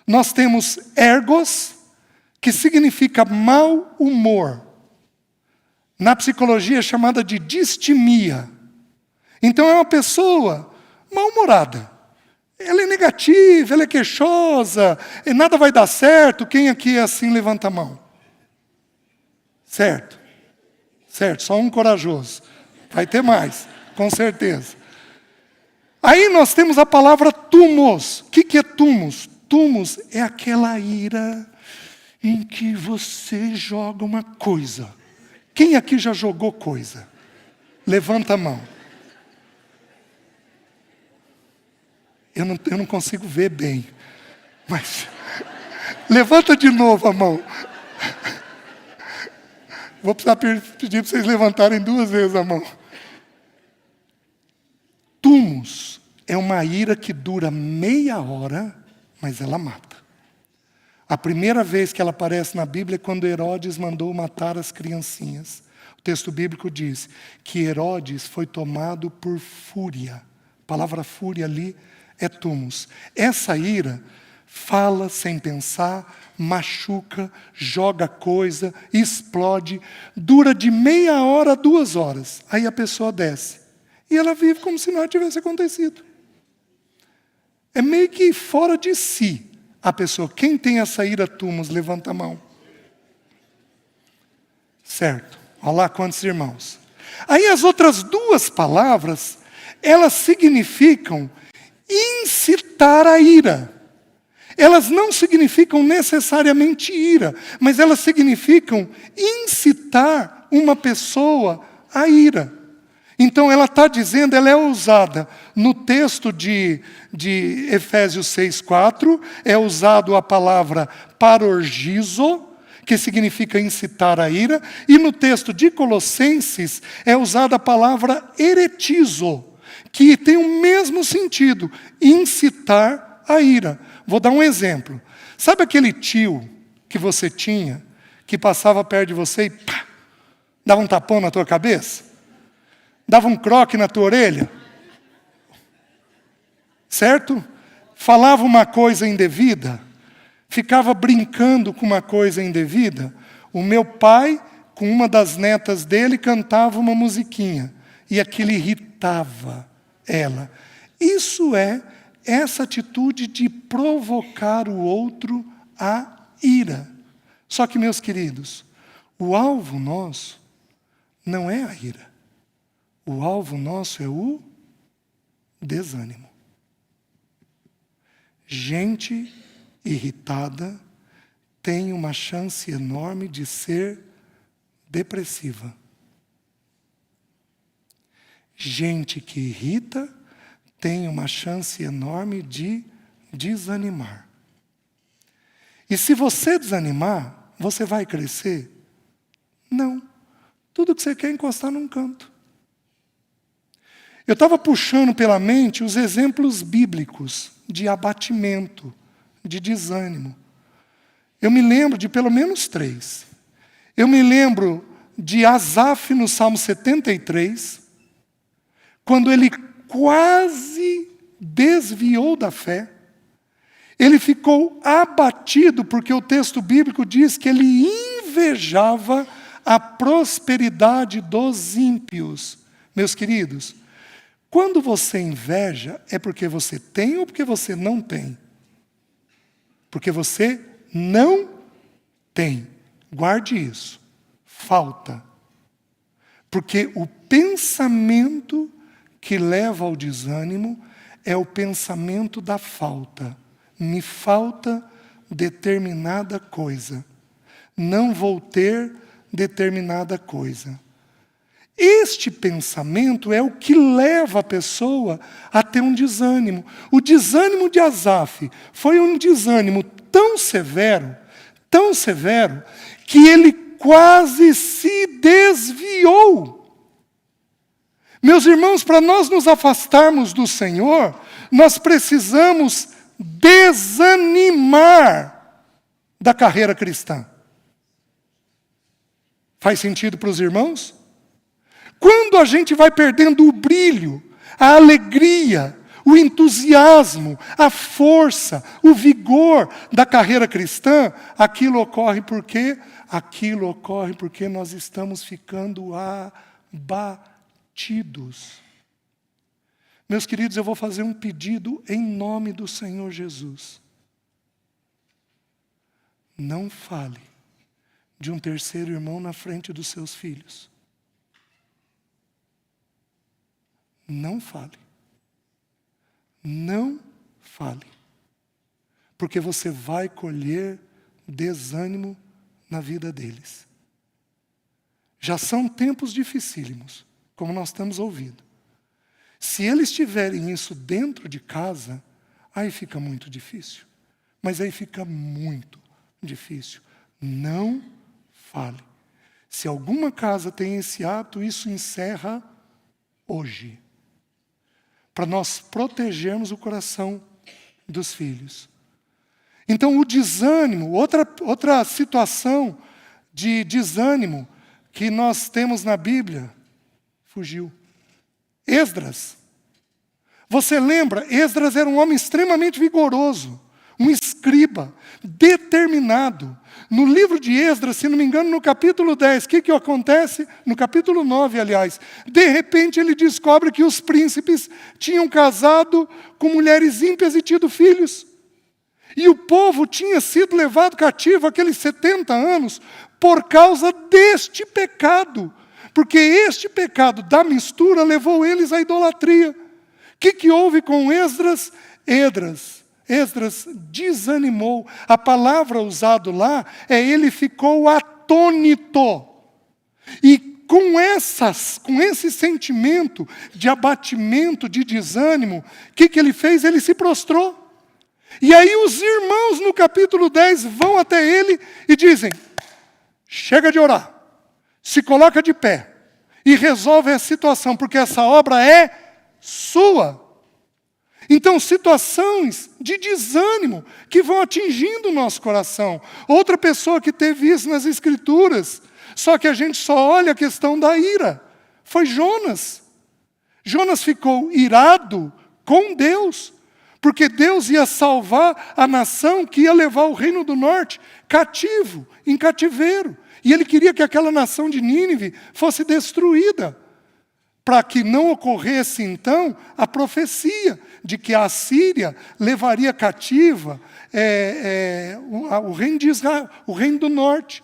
Nós temos ergos, que significa mau humor. Na psicologia é chamada de distimia. Então é uma pessoa mal-humorada. Ela é negativa, ela é queixosa, e nada vai dar certo. Quem aqui é assim, levanta a mão. Certo? Certo, só um corajoso. Vai ter mais, com certeza. Aí nós temos a palavra tumos. O que é tumos? Tumos é aquela ira em que você joga uma coisa. Quem aqui já jogou coisa? Levanta a mão. Eu não consigo ver bem. Mas levanta de novo a mão. Vou precisar pedir para vocês levantarem 2 vezes a mão. Tumos é uma ira que dura meia hora, mas ela mata. A primeira vez que ela aparece na Bíblia é quando Herodes mandou matar as criancinhas. O texto bíblico diz que Herodes foi tomado por fúria. A palavra fúria ali é tumos. Essa ira fala sem pensar, machuca, joga coisa, explode, dura de meia hora a 2 horas. Aí a pessoa desce. E ela vive como se nada tivesse acontecido. É meio que fora de si a pessoa. Quem tem essa ira tumos, levanta a mão. Certo. Olha lá quantos irmãos. Aí as outras 2 palavras, elas significam incitar a ira. Elas não significam necessariamente ira, mas elas significam incitar uma pessoa à ira. Então ela está dizendo, ela é usada no texto de Efésios 6,4, é usado a palavra parorgizo, que significa incitar a ira, e no texto de Colossenses é usada a palavra eretizo, que tem o mesmo sentido, incitar a ira. Vou dar um exemplo. Sabe aquele tio que você tinha, que passava perto de você e pá, dava um tapão na tua cabeça? Dava um croque na tua orelha? Certo? Falava uma coisa indevida? Ficava brincando com uma coisa indevida? O meu pai, com uma das netas dele, cantava uma musiquinha. E aquilo irritava ela. Isso é essa atitude de provocar o outro à ira. Só que, meus queridos, o alvo nosso não é a ira. O alvo nosso é o desânimo. Gente irritada tem uma chance enorme de ser depressiva. Gente que irrita tem uma chance enorme de desanimar. E se você desanimar, você vai crescer? Não. Tudo que você quer é encostar num canto. Eu estava puxando pela mente os exemplos bíblicos de abatimento, de desânimo. Eu me lembro de pelo menos 3. Eu me lembro de Asaf no Salmo 73, quando ele quase desviou da fé. Ele ficou abatido, porque o texto bíblico diz que ele invejava a prosperidade dos ímpios. Meus queridos, quando você inveja, é porque você tem ou porque você não tem? Porque você não tem. Guarde isso. Falta. Porque o pensamento que leva ao desânimo é o pensamento da falta. Me falta determinada coisa. Não vou ter determinada coisa. Este pensamento é o que leva a pessoa a ter um desânimo. O desânimo de Asaf foi um desânimo tão severo, que ele quase se desviou. Meus irmãos, para nós nos afastarmos do Senhor, nós precisamos desanimar da carreira cristã. Faz sentido para os irmãos? Quando a gente vai perdendo o brilho, a alegria, o entusiasmo, a força, o vigor da carreira cristã, aquilo ocorre por quê? Aquilo ocorre porque nós estamos ficando abatidos. Meus queridos, eu vou fazer um pedido em nome do Senhor Jesus. Não fale de um terceiro irmão na frente dos seus filhos. Não fale. Não fale. Porque você vai colher desânimo na vida deles. Já são tempos dificílimos, como nós estamos ouvindo. Se eles tiverem isso dentro de casa, aí fica muito difícil. Mas aí fica muito difícil. Não fale. Se alguma casa tem esse hábito, isso encerra hoje. Para nós protegermos o coração dos filhos. Então, o desânimo, outra situação de desânimo que nós temos na Bíblia, fugiu. Esdras. Você lembra? Esdras era um homem extremamente vigoroso, um escriba, determinado. No livro de Esdras, se não me engano, no capítulo 10, o que acontece? No capítulo 9, aliás. De repente ele descobre que os príncipes tinham casado com mulheres ímpias e tido filhos. E o povo tinha sido levado cativo aqueles 70 anos por causa deste pecado. Porque este pecado da mistura levou eles à idolatria. O que houve com Esdras? Esdras desanimou. A palavra usada lá é ele ficou atônito. E com esse sentimento de abatimento, de desânimo, o que ele fez? Ele se prostrou. E aí os irmãos no capítulo 10 vão até ele e dizem: chega de orar, se coloca de pé e resolve a situação, porque essa obra é sua. Então, situações de desânimo que vão atingindo o nosso coração. Outra pessoa que teve isso nas Escrituras, só que a gente só olha a questão da ira, foi Jonas. Jonas ficou irado com Deus, porque Deus ia salvar a nação que ia levar o reino do norte cativo, em cativeiro. E ele queria que aquela nação de Nínive fosse destruída, para que não ocorresse, então, a profecia de que a Assíria levaria cativa o reino de Israel, o reino do norte.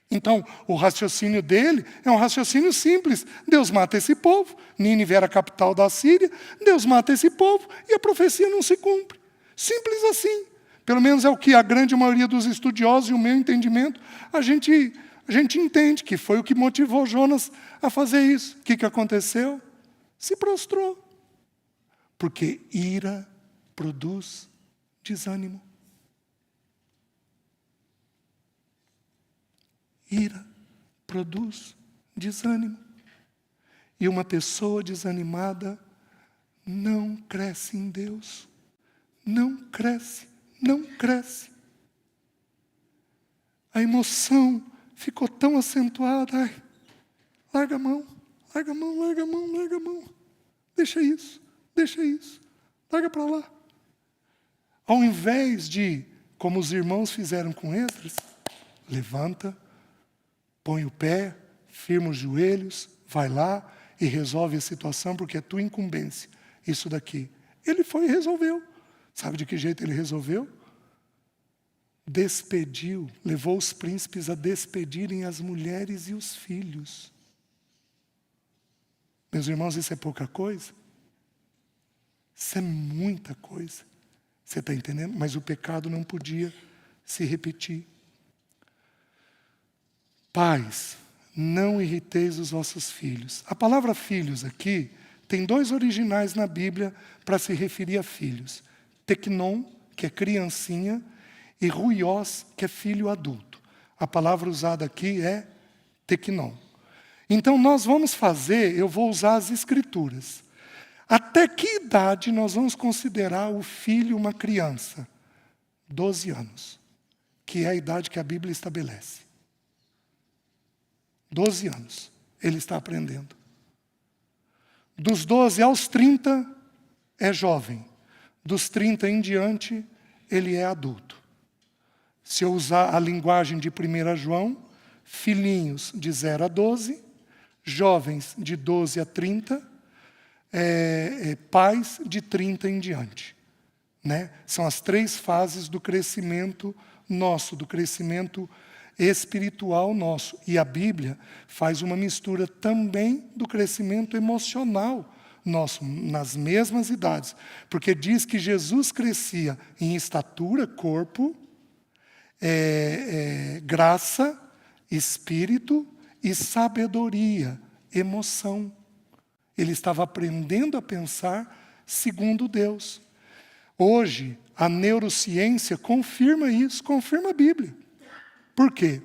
Então, o raciocínio dele é um raciocínio simples. Deus mata esse povo, Nínive era a capital da Assíria, Deus mata esse povo e a profecia não se cumpre. Simples assim. Pelo menos é o que a grande maioria dos estudiosos e o meu entendimento, a gente entende que foi o que motivou Jonas a fazer isso. O que aconteceu? Se prostrou. Porque ira produz desânimo. Ira produz desânimo. E uma pessoa desanimada não cresce em Deus. Não cresce, não cresce. A emoção ficou tão acentuada. Ai, Larga a mão, larga a mão, larga a mão, larga a mão. Deixa isso, larga para lá. Ao invés de, como os irmãos fizeram com Esdras, levanta, põe o pé, firma os joelhos, vai lá e resolve a situação, porque é tua incumbência. Isso daqui. Ele foi e resolveu. Sabe de que jeito ele resolveu? Despediu, levou os príncipes a despedirem as mulheres e os filhos. Meus irmãos, isso é pouca coisa? Isso é muita coisa. Você está entendendo? Mas o pecado não podia se repetir. Pais, não irriteis os vossos filhos. A palavra filhos aqui tem 2 originais na Bíblia para se referir a filhos. Teknon, que é criancinha, e ruios, que é filho adulto. A palavra usada aqui é teknon. Então nós vamos fazer, eu vou usar as escrituras. Até que idade nós vamos considerar o filho uma criança? 12 anos, que é a idade que a Bíblia estabelece. 12 anos, ele está aprendendo. Dos 12 aos 30, é jovem. Dos 30 em diante, ele é adulto. Se eu usar a linguagem de 1 João, filhinhos de 0 a 12, jovens de 12 a 30, pais de 30 em diante. Né? São as 3 fases do crescimento nosso, do crescimento espiritual nosso. E a Bíblia faz uma mistura também do crescimento emocional nosso, nas mesmas idades. Porque diz que Jesus crescia em estatura, corpo, graça, espírito e sabedoria, emoção. Ele estava aprendendo a pensar segundo Deus. Hoje, a neurociência confirma isso, confirma a Bíblia. Por quê?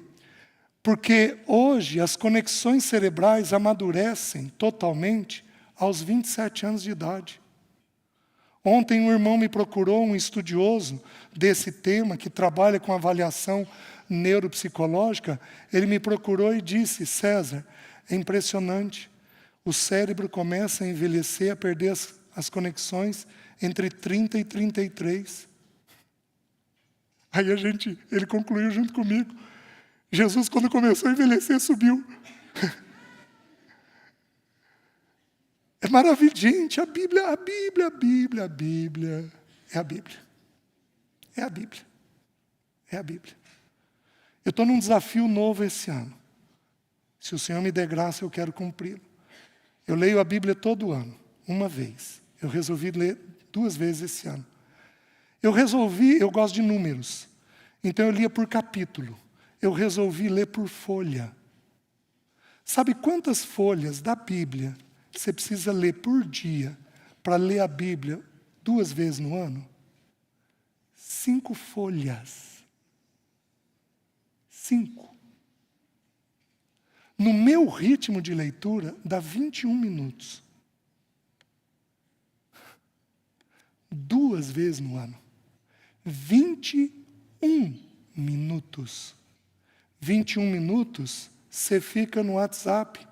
Porque hoje as conexões cerebrais amadurecem totalmente aos 27 anos de idade. Ontem um irmão me procurou, um estudioso desse tema, que trabalha com avaliação neuropsicológica. Ele me procurou e disse: César, é impressionante. O cérebro começa a envelhecer, a perder as conexões entre 30 e 33. Aí ele concluiu junto comigo. Jesus, quando começou a envelhecer, subiu. É maravilhoso, gente, a Bíblia é a Bíblia. É a Bíblia. Eu estou num desafio novo esse ano. Se o Senhor me der graça, eu quero cumpri-lo. Eu leio a Bíblia todo ano, uma vez. Eu resolvi ler 2 vezes esse ano. Eu gosto de números. Então eu lia por capítulo. Eu resolvi ler por folha. Sabe quantas folhas da Bíblia você precisa ler por dia para ler a Bíblia 2 vezes no ano? 5 folhas. 5. No meu ritmo de leitura, dá 21 minutos. 2 vezes no ano. 21 minutos. 21 minutos, você fica no WhatsApp,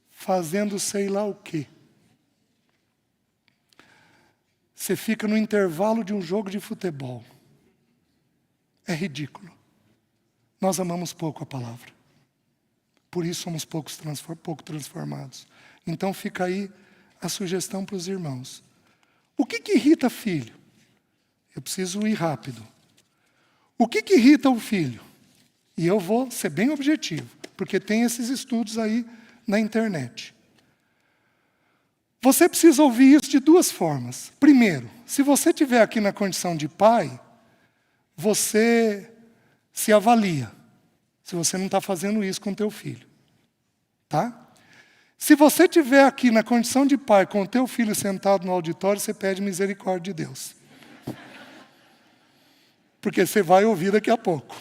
fazendo sei lá o quê. Você fica no intervalo de um jogo de futebol. É ridículo. Nós amamos pouco a palavra. Por isso somos pouco transformados. Então fica aí a sugestão para os irmãos. O que irrita filho? Eu preciso ir rápido. O que irrita o filho? E eu vou ser bem objetivo, porque tem esses estudos aí na internet. Você precisa ouvir isso de 2 formas. Primeiro, se você estiver aqui na condição de pai, você se avalia, se você não está fazendo isso com teu filho. Tá? Se você estiver aqui na condição de pai, com o teu filho sentado no auditório, você pede misericórdia de Deus. Porque você vai ouvir daqui a pouco.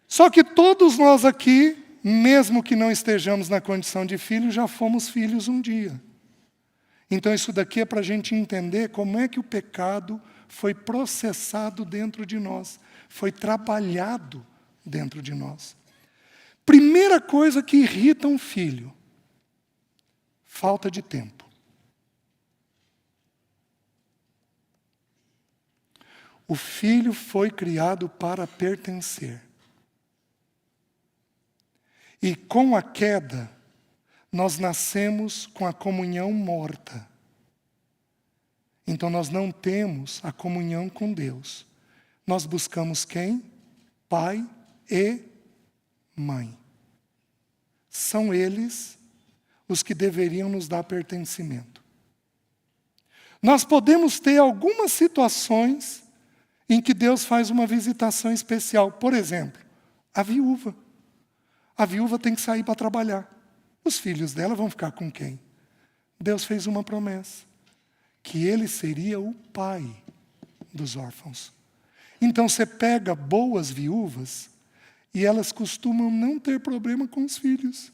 Só que todos nós aqui, mesmo que não estejamos na condição de filho, já fomos filhos um dia. Então isso daqui é para a gente entender como é que o pecado foi processado dentro de nós, foi trabalhado dentro de nós. Primeira coisa que irrita um filho: falta de tempo. O filho foi criado para pertencer. E com a queda, nós nascemos com a comunhão morta. Então nós não temos a comunhão com Deus. Nós buscamos quem? Pai e mãe. São eles os que deveriam nos dar pertencimento. Nós podemos ter algumas situações em que Deus faz uma visitação especial. Por exemplo, a viúva. A viúva tem que sair para trabalhar. Os filhos dela vão ficar com quem? Deus fez uma promessa, que ele seria o pai dos órfãos. Então você pega boas viúvas e elas costumam não ter problema com os filhos.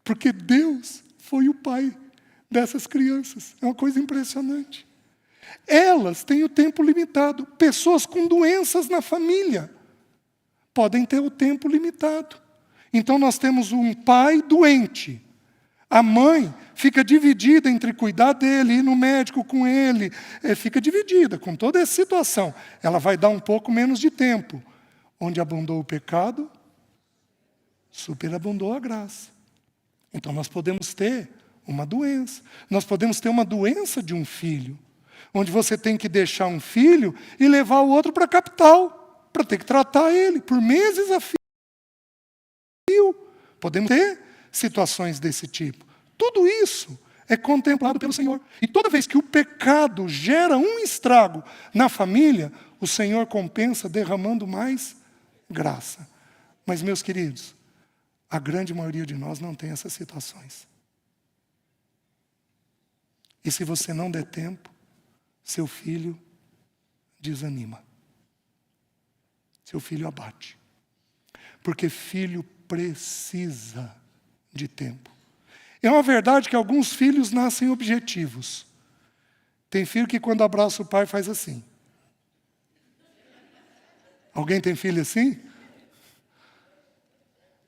Porque Deus foi o pai dessas crianças. É uma coisa impressionante. Elas têm o tempo limitado. Pessoas com doenças na família podem ter o tempo limitado. Então nós temos um pai doente. A mãe fica dividida entre cuidar dele, ir no médico com ele. Fica dividida com toda essa situação. Ela vai dar um pouco menos de tempo. Onde abundou o pecado, superabundou a graça. Então nós podemos ter uma doença. Nós podemos ter uma doença de um filho, onde você tem que deixar um filho e levar o outro para a capital, para ter que tratar ele por meses a fio. Podemos ter situações desse tipo. Tudo isso é contemplado pelo Senhor. E toda vez que o pecado gera um estrago na família, o Senhor compensa derramando mais graça. Mas, meus queridos, a grande maioria de nós não tem essas situações. E se você não der tempo, seu filho desanima. Seu filho abate. Porque filho precisa de tempo. É uma verdade que alguns filhos nascem objetivos. Tem filho que quando abraça o pai faz assim. Alguém tem filho assim?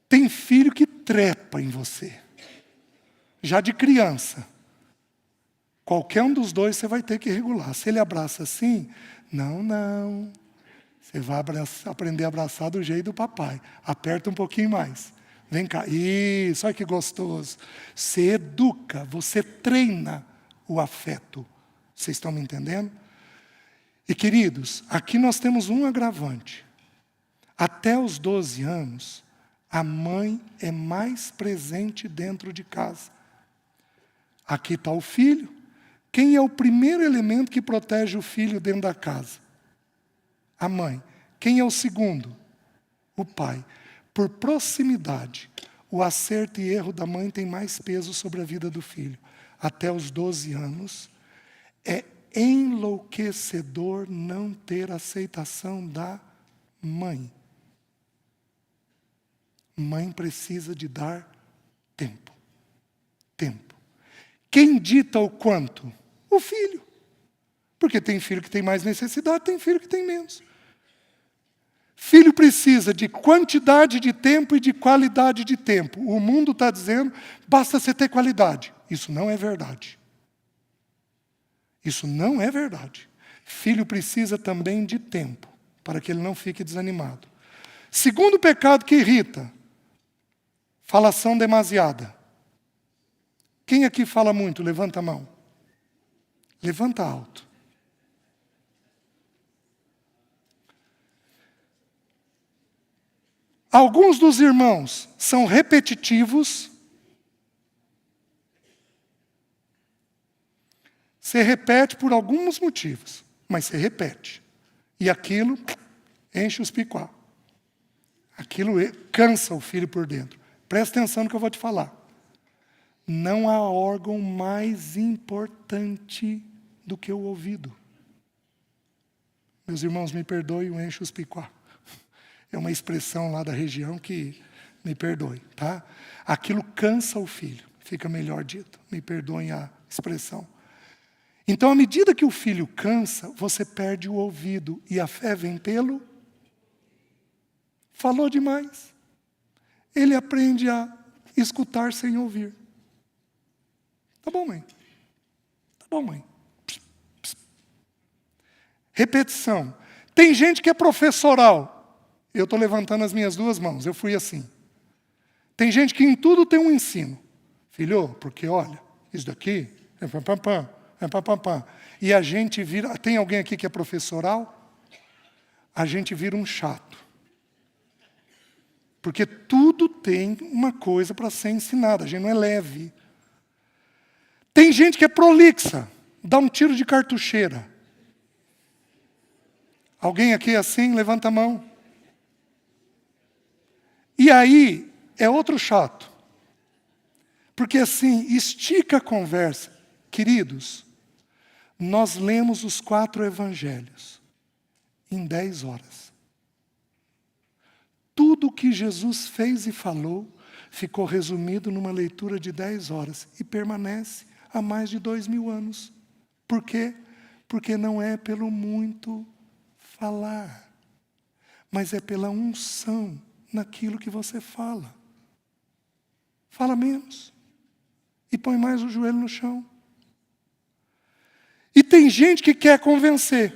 Tem filho que trepa em você. Já de criança. Qualquer um dos dois você vai ter que regular. Se ele abraça assim, não. Você vai aprender a abraçar do jeito do papai. Aperta um pouquinho mais. Vem cá. Isso, olha que gostoso. Você educa, você treina o afeto. Vocês estão me entendendo? E, queridos, aqui nós temos um agravante. Até os 12 anos, a mãe é mais presente dentro de casa. Aqui está o filho. Quem é o primeiro elemento que protege o filho dentro da casa? A mãe. Quem é o segundo? O pai. Por proximidade, o acerto e erro da mãe tem mais peso sobre a vida do filho. Até os 12 anos, é enlouquecedor não ter aceitação da mãe. Mãe precisa de dar tempo. Tempo. Quem dita o quanto? O filho. Porque tem filho que tem mais necessidade, tem filho que tem menos. Filho precisa de quantidade de tempo e de qualidade de tempo. O mundo está dizendo, basta você ter qualidade. Isso não é verdade. Isso não é verdade. Filho precisa também de tempo, para que ele não fique desanimado. Segundo pecado que irrita, falação demasiada. Quem aqui fala muito? Levanta a mão. Levanta alto. Alguns dos irmãos são repetitivos. Você repete por alguns motivos, mas você repete. E aquilo enche os picuá. Aquilo cansa o filho por dentro. Presta atenção no que eu vou te falar. Não há órgão mais importante do que o ouvido. Meus irmãos, me perdoem, eu encho os picuá. É uma expressão lá da região que, me perdoe, tá? Aquilo cansa o filho, fica melhor dito. Me perdoem a expressão. Então, à medida que o filho cansa, você perde o ouvido. E a fé vem pelo? Falou demais. Ele aprende a escutar sem ouvir. Tá bom, mãe. Tá bom, mãe. Pss, pss. Repetição. Tem gente que é professoral. Eu estou levantando as minhas duas mãos. Eu fui assim. Tem gente que em tudo tem um ensino. Filho, porque olha, isso daqui é pam, é pam. E a gente vira... Tem alguém aqui que é professoral? A gente vira um chato. Porque tudo tem uma coisa para ser ensinada. A gente não é leve. Tem gente que é prolixa. Dá um tiro de cartucheira. Alguém aqui é assim? Levanta a mão. E aí, é outro chato. Porque assim, estica a conversa. Queridos, nós lemos os 4 evangelhos em 10 horas. Tudo o que Jesus fez e falou ficou resumido numa leitura de 10 horas e permanece há mais de 2000 anos. Por quê? Porque não é pelo muito falar, mas é pela unção naquilo que você fala. Fala menos e põe mais o joelho no chão. E tem gente que quer convencer.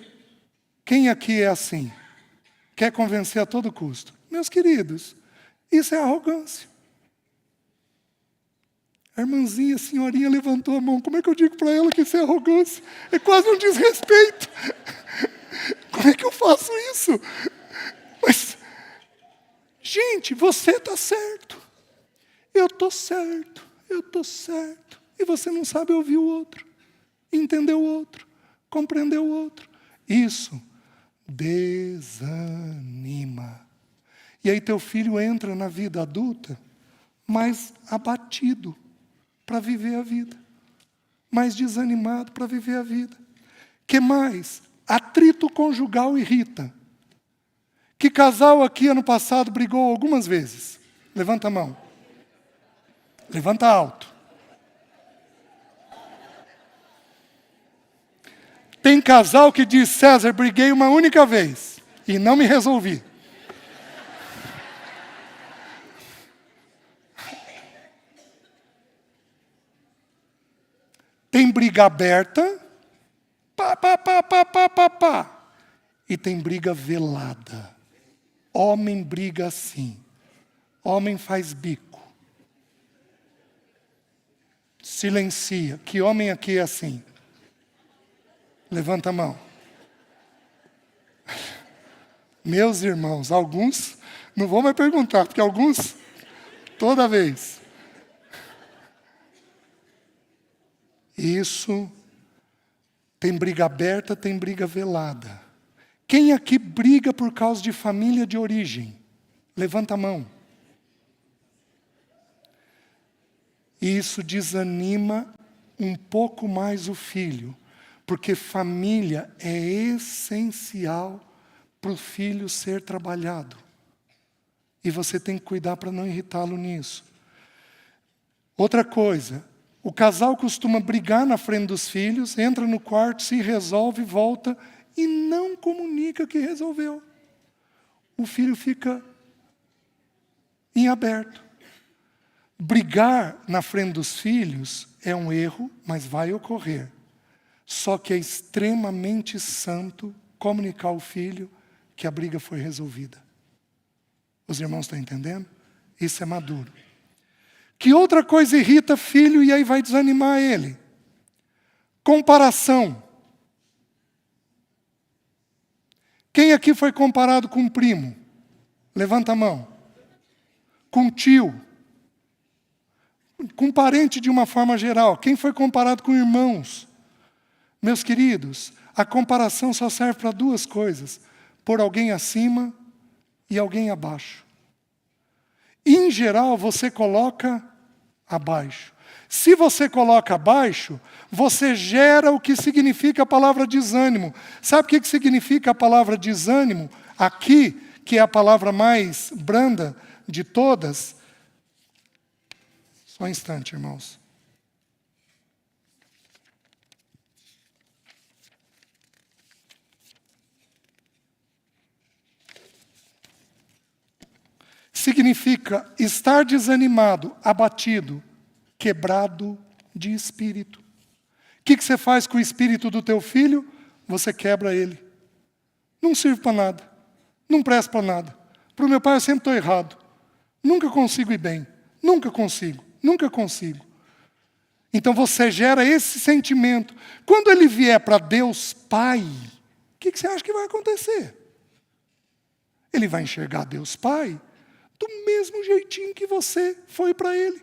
Quem aqui é assim? Quer convencer a todo custo? Meus queridos, isso é arrogância. A irmãzinha, a senhorinha levantou a mão. Como é que eu digo para ela que isso é arrogância? É quase um desrespeito. Como é que eu faço isso? Mas, gente, você está certo. Eu estou certo. Eu estou certo. E você não sabe ouvir o outro, entender o outro, compreender o outro. Isso desanima. E aí teu filho entra na vida adulta mais abatido para viver a vida, mais desanimado para viver a vida. Que mais? Atrito conjugal irrita. Que casal aqui ano passado brigou algumas vezes? Levanta a mão. Levanta alto. Tem casal que diz, César, briguei uma única vez e não me resolvi. Tem briga aberta, pá. E tem briga velada. Homem briga assim. Homem faz bico. Silencia. Que homem aqui é assim? Levanta a mão. Meus irmãos, alguns, não vou mais perguntar, porque alguns, toda vez. Isso, tem briga aberta, tem briga velada. Quem aqui briga por causa de família de origem? Levanta a mão. Isso desanima um pouco mais o filho. Porque família é essencial para o filho ser trabalhado. E você tem que cuidar para não irritá-lo nisso. Outra coisa, o casal costuma brigar na frente dos filhos, entra no quarto, se resolve, volta e não comunica que resolveu. O filho fica em aberto. Brigar na frente dos filhos é um erro, mas vai ocorrer. Só que é extremamente santo comunicar ao filho que a briga foi resolvida. Os irmãos estão entendendo? Isso é maduro. Que outra coisa irrita filho e aí vai desanimar ele? Comparação. Quem aqui foi comparado com um primo? Levanta a mão. Com um tio. Com um parente de uma forma geral. Quem foi comparado com irmãos? Meus queridos, a comparação só serve para 2 coisas. Pôr alguém acima e alguém abaixo. Em geral, você coloca abaixo. Se você coloca abaixo, você gera o que significa a palavra desânimo. Sabe o que significa a palavra desânimo? Aqui, que é a palavra mais branda de todas. Só um instante, irmãos. significa estar desanimado, abatido, quebrado de espírito. O que você faz com o espírito do teu filho? Você quebra ele. Não serve para nada. Não presta para nada. Para o meu pai eu sempre estou errado. Nunca consigo ir bem. Nunca consigo. Nunca consigo. Então você gera esse sentimento. Quando ele vier para Deus Pai, o que você acha que vai acontecer? Ele vai enxergar Deus Pai do mesmo jeitinho que você foi para Ele.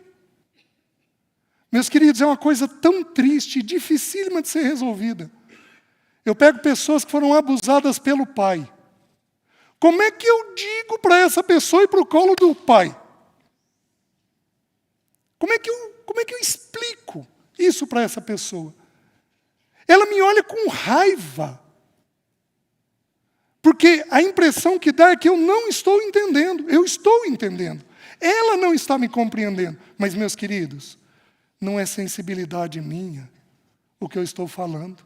Meus queridos, é uma coisa tão triste e dificílima de ser resolvida. Eu pego pessoas que foram abusadas pelo pai. Como é que eu digo para essa pessoa ir para o colo do pai? Como é que eu explico isso para essa pessoa? Ela me olha com raiva. Porque a impressão que dá é que eu não estou entendendo. Eu estou entendendo. Ela não está me compreendendo. Mas, meus queridos, não é sensibilidade minha o que eu estou falando.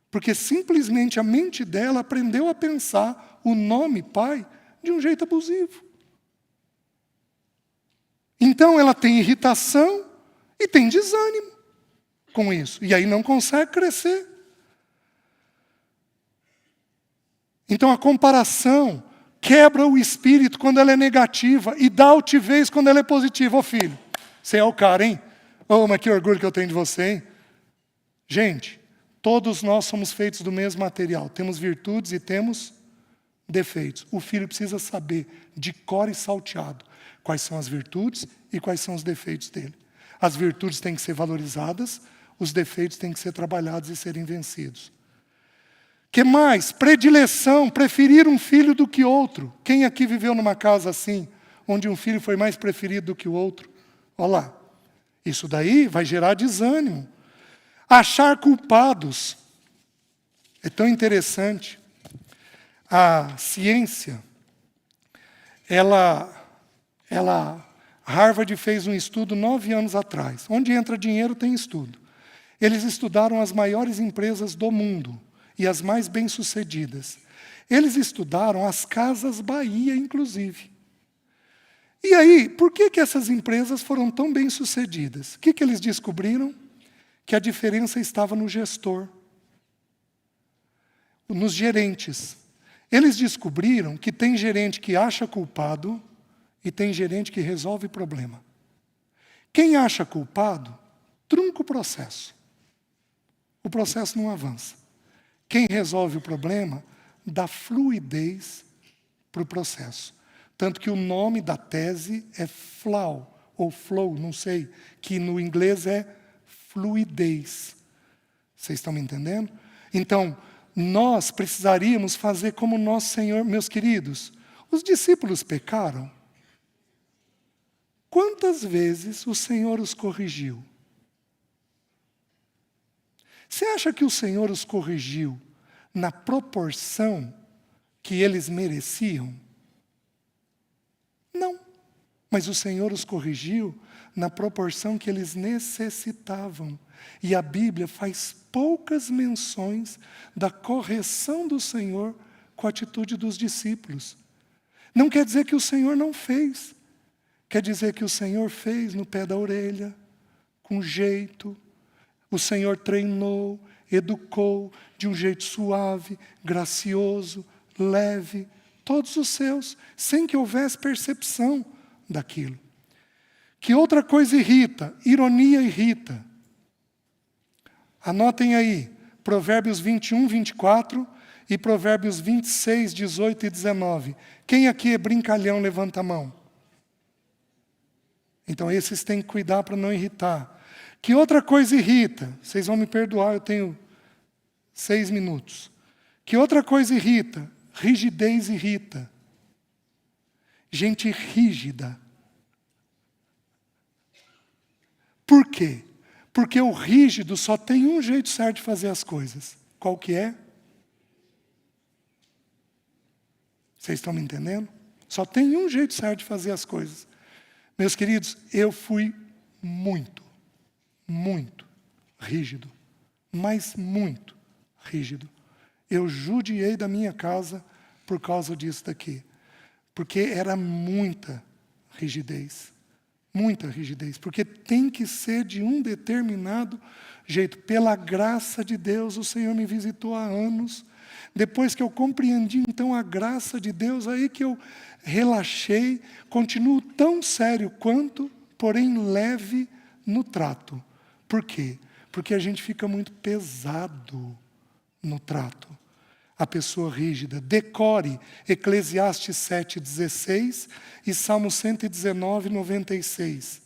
Porque simplesmente a mente dela aprendeu a pensar o nome pai de um jeito abusivo. Então ela tem irritação e tem desânimo com isso. E aí não consegue crescer. Então a comparação quebra o espírito quando ela é negativa e dá altivez quando ela é positiva. Ô filho, você é o cara, hein? Oh, mas que orgulho que eu tenho de você, hein? Gente, todos nós somos feitos do mesmo material. Temos virtudes e temos defeitos. O filho precisa saber de cor e salteado quais são as virtudes e quais são os defeitos dele. As virtudes têm que ser valorizadas, os defeitos têm que ser trabalhados e serem vencidos. Que mais? Predileção, preferir um filho do que outro. Quem aqui viveu numa casa assim, onde um filho foi mais preferido do que o outro? Olha lá. Isso daí vai gerar desânimo. Achar culpados. É tão interessante. A ciência, Harvard fez um estudo 9 anos atrás. Onde entra dinheiro tem estudo. Eles estudaram as maiores empresas do mundo e as mais bem-sucedidas. Eles estudaram as Casas Bahia, inclusive. E aí, por que essas empresas foram tão bem-sucedidas? O que eles descobriram? Que a diferença estava no gestor, nos gerentes. Eles descobriram que tem gerente que acha culpado e tem gerente que resolve problema. Quem acha culpado, trunca o processo. O processo não avança. Quem resolve o problema, dá fluidez para o processo. Tanto que o nome da tese é FLAW, ou flow, não sei, que no inglês é fluidez. Vocês estão me entendendo? Então, nós precisaríamos fazer como nosso Senhor, meus queridos. Os discípulos pecaram. Quantas vezes o Senhor os corrigiu? Você acha que o Senhor os corrigiu na proporção que eles mereciam? Não. Mas o Senhor os corrigiu na proporção que eles necessitavam. E a Bíblia faz poucas menções da correção do Senhor com a atitude dos discípulos. Não quer dizer que o Senhor não fez. Quer dizer que o Senhor fez no pé da orelha, com jeito. O Senhor treinou, educou de um jeito suave, gracioso, leve, todos os seus, sem que houvesse percepção daquilo. Que outra coisa irrita? Ironia irrita. Anotem aí, Provérbios 21, 24 e Provérbios 26, 18 e 19. Quem aqui é brincalhão, levanta a mão. Então esses têm que cuidar para não irritar. Que outra coisa irrita? Vocês vão me perdoar, eu tenho 6 minutos. Que outra coisa irrita? Rigidez irrita. Gente rígida. Por quê? Porque o rígido só tem um jeito certo de fazer as coisas. Qual que é? Vocês estão me entendendo? Só tem um jeito certo de fazer as coisas. Meus queridos, eu fui muito rígido. Mas muito rígido. Eu judiei da minha casa por causa disso daqui. Porque era muita rigidez. Muita rigidez. Porque tem que ser de um determinado jeito. Pela graça de Deus, o Senhor me visitou há anos. Depois que eu compreendi, então, a graça de Deus, aí que eu relaxei. Continuo tão sério quanto, porém leve no trato. Por quê? Porque a gente fica muito pesado no trato. A pessoa rígida. Decore Eclesiastes 7,16 e Salmo 119, 96.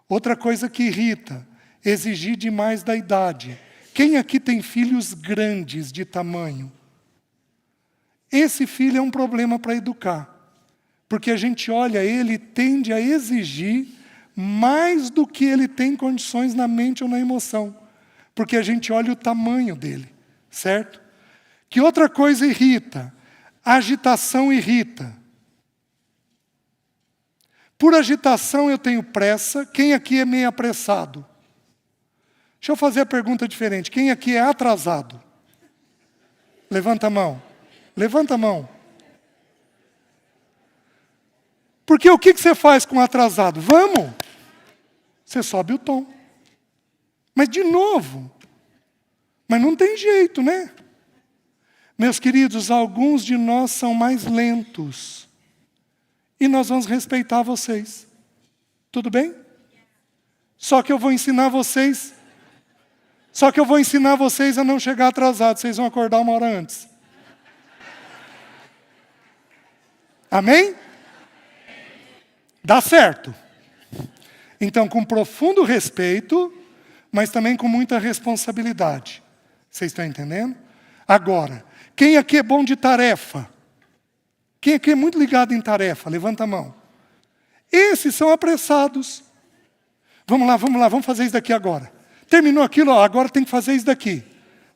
Outra coisa que irrita, exigir demais da idade. Quem aqui tem filhos grandes de tamanho? Esse filho é um problema para educar. Porque a gente olha ele e tende a exigir mais do que ele tem condições na mente ou na emoção. Porque a gente olha o tamanho dele, certo? Que outra coisa irrita? A agitação irrita. Por agitação eu tenho pressa. Quem aqui é meio apressado? Deixa eu fazer a pergunta diferente. Quem aqui é atrasado? Levanta a mão. Levanta a mão. Porque o que você faz com atrasado? Vamos! Você sobe o tom. Mas de novo. Mas não tem jeito, né? Meus queridos, alguns de nós são mais lentos. E nós vamos respeitar vocês. Tudo bem? Só que eu vou ensinar vocês a não chegar atrasados. Vocês vão acordar uma hora antes. Amém? Dá certo. Então, com profundo respeito, mas também com muita responsabilidade. Vocês estão entendendo? Agora, quem aqui é bom de tarefa? Quem aqui é muito ligado em tarefa? Levanta a mão. Esses são apressados. Vamos lá, vamos fazer isso daqui agora. Terminou aquilo, ó, agora tem que fazer isso daqui.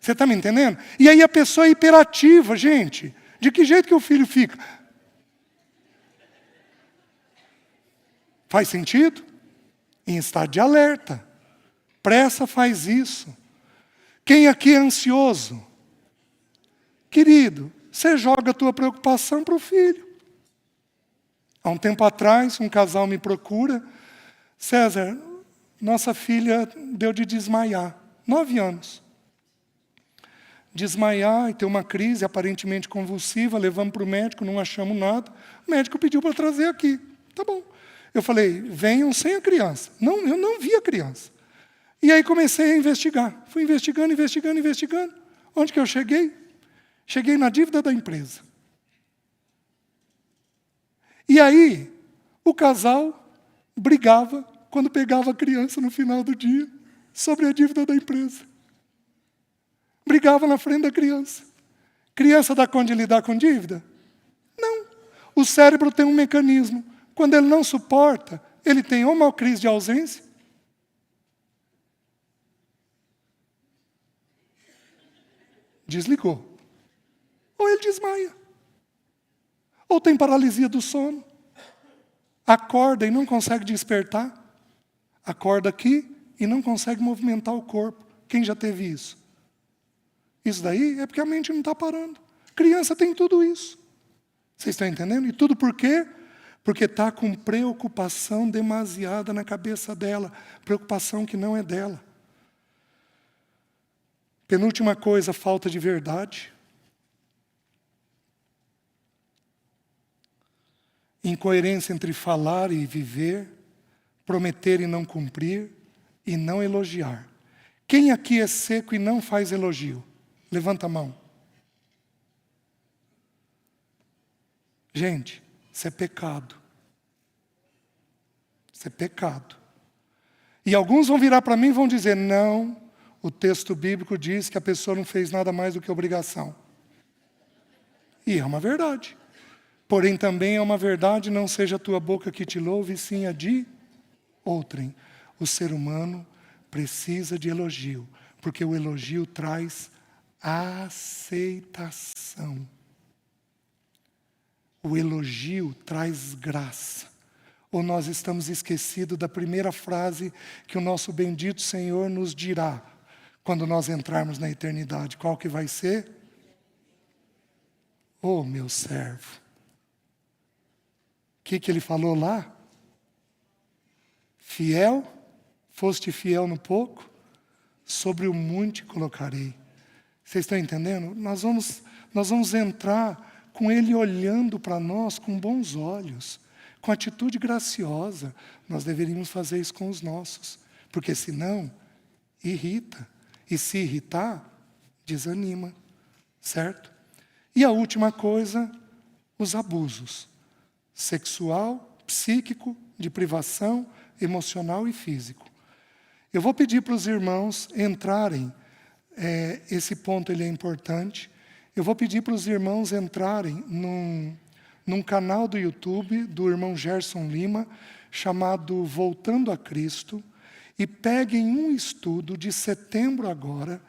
Você está me entendendo? E aí a pessoa é hiperativa, gente. De que jeito que o filho fica? Faz sentido? Em estado de alerta. Pressa faz isso. Quem aqui é ansioso? Querido, você joga a tua preocupação para o filho. Há um tempo atrás, um casal me procura. César, nossa filha deu de desmaiar. 9 anos. Desmaiar e ter uma crise aparentemente convulsiva. Levamos para o médico, não achamos nada. O médico pediu para trazer aqui. Tá bom. Eu falei, venham sem a criança. Não, eu não vi a criança. E aí comecei a investigar. Fui investigando. Onde que eu cheguei? Cheguei na dívida da empresa. E aí, o casal brigava quando pegava a criança no final do dia sobre a dívida da empresa. Brigava na frente da criança. Criança dá conta de lidar com dívida? Não. O cérebro tem um mecanismo. Quando ele não suporta, ele tem ou uma crise de ausência, desligou. Ou ele desmaia. Ou tem paralisia do sono. Acorda e não consegue despertar. Acorda aqui e não consegue movimentar o corpo. Quem já teve isso? Isso daí é porque a mente não está parando. Criança tem tudo isso. Vocês estão entendendo? E tudo por quê? Porque está com preocupação demasiada na cabeça dela. Preocupação que não é dela. Penúltima coisa, falta de verdade. Incoerência entre falar e viver, prometer e não cumprir, e não elogiar. Quem aqui é seco e não faz elogio? Levanta a mão. Gente, isso é pecado. Isso é pecado. E alguns vão virar para mim e vão dizer, não, o texto bíblico diz que a pessoa não fez nada mais do que obrigação. E é uma verdade. Porém, também é uma verdade, não seja a tua boca que te louve, sim a de outrem. O ser humano precisa de elogio, porque o elogio traz aceitação. O elogio traz graça. Ou nós estamos esquecidos da primeira frase que o nosso bendito Senhor nos dirá quando nós entrarmos na eternidade. Qual que vai ser? Oh, meu servo. que ele falou lá? Fiel, foste fiel no pouco, sobre o muito te colocarei. Vocês estão entendendo? Nós vamos entrar com ele olhando para nós com bons olhos, com atitude graciosa. Nós deveríamos fazer isso com os nossos, porque senão irrita. E se irritar, desanima, certo? E a última coisa, os abusos. Sexual, psíquico, de privação, emocional e físico. Eu vou pedir para os irmãos entrarem, esse ponto ele é importante. Eu vou pedir para os irmãos entrarem num canal do YouTube do irmão Gerson Lima, chamado Voltando a Cristo, e peguem um estudo de setembro agora,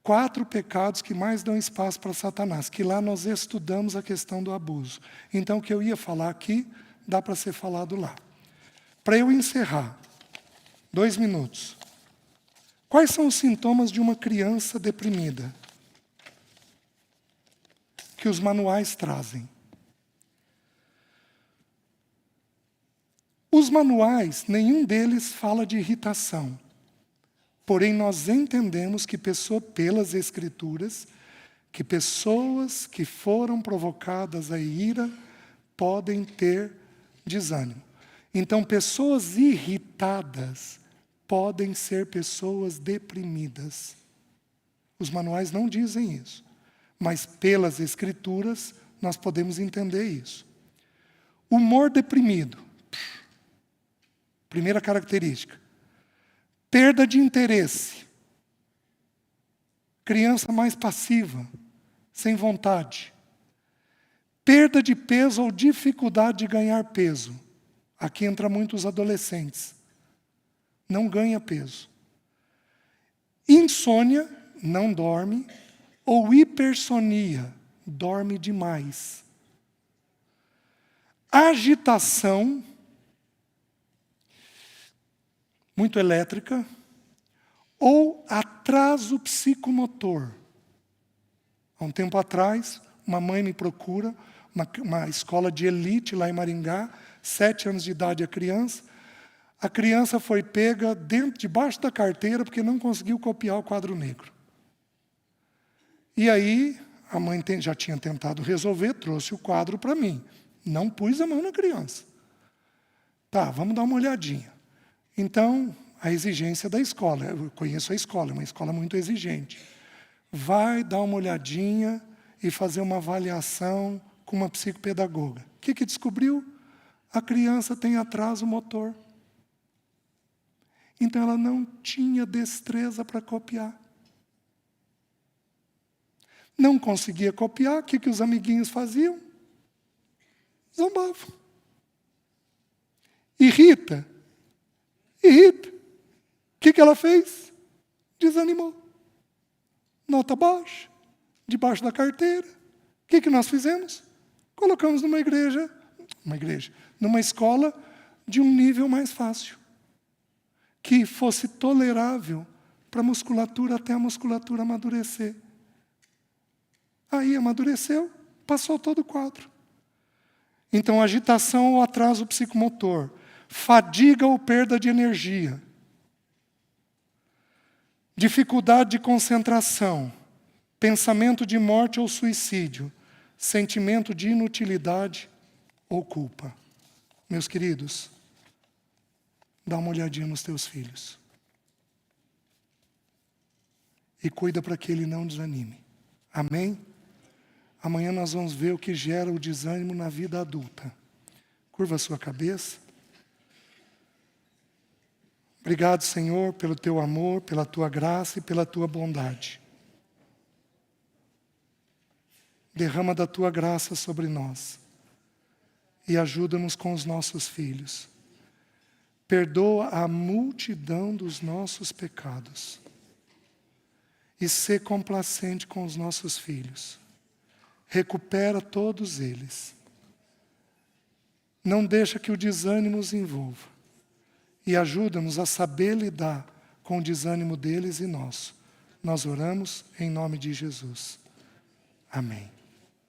4 pecados que mais dão espaço para Satanás, que lá nós estudamos a questão do abuso. Então, o que eu ia falar aqui, dá para ser falado lá. Para eu encerrar, 2 minutos. Quais são os sintomas de uma criança deprimida? Que os manuais trazem. Os manuais, nenhum deles fala de irritação. Porém, nós entendemos que pelas Escrituras, que pessoas que foram provocadas a ira podem ter desânimo. Então, pessoas irritadas podem ser pessoas deprimidas. Os manuais não dizem isso, mas pelas Escrituras nós podemos entender isso. Humor deprimido. Primeira característica. Perda de interesse. Criança mais passiva, sem vontade. Perda de peso ou dificuldade de ganhar peso. Aqui entra muitos adolescentes. Não ganha peso. Insônia, não dorme. Ou hipersonia, dorme demais. Agitação, muito elétrica, ou atraso psicomotor. Há um tempo atrás, uma mãe me procura, uma escola de elite lá em Maringá, 7 anos de idade a criança foi pega debaixo da carteira porque não conseguiu copiar o quadro negro. E aí, a mãe já tinha tentado resolver, trouxe o quadro para mim. Não pus a mão na criança. Tá, vamos dar uma olhadinha. Então, a exigência da escola, eu conheço a escola, é uma escola muito exigente. Vai dar uma olhadinha e fazer uma avaliação com uma psicopedagoga. O que descobriu? A criança tem atraso motor. Então, ela não tinha destreza para copiar. Não conseguia copiar, o que os amiguinhos faziam? Zombavam. Irrita. O que ela fez? Desanimou. Nota baixa, debaixo da carteira. O que nós fizemos? Colocamos numa escola de um nível mais fácil, que fosse tolerável para a musculatura até a musculatura amadurecer. Aí amadureceu, passou todo o quadro. Então, agitação ou atraso psicomotor, fadiga ou perda de energia, dificuldade de concentração, pensamento de morte ou suicídio, sentimento de inutilidade ou culpa. Meus queridos, dá uma olhadinha nos teus filhos. E cuida para que ele não desanime. Amém? Amanhã nós vamos ver o que gera o desânimo na vida adulta. Curva a sua cabeça. Obrigado, Senhor, pelo teu amor, pela tua graça e pela tua bondade. Derrama da tua graça sobre nós e ajuda-nos com os nossos filhos. Perdoa a multidão dos nossos pecados e sê complacente com os nossos filhos. Recupera todos eles. Não deixa que o desânimo os envolva. E ajuda-nos a saber lidar com o desânimo deles e nosso. Nós oramos em nome de Jesus. Amém.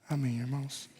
Amém, irmãos.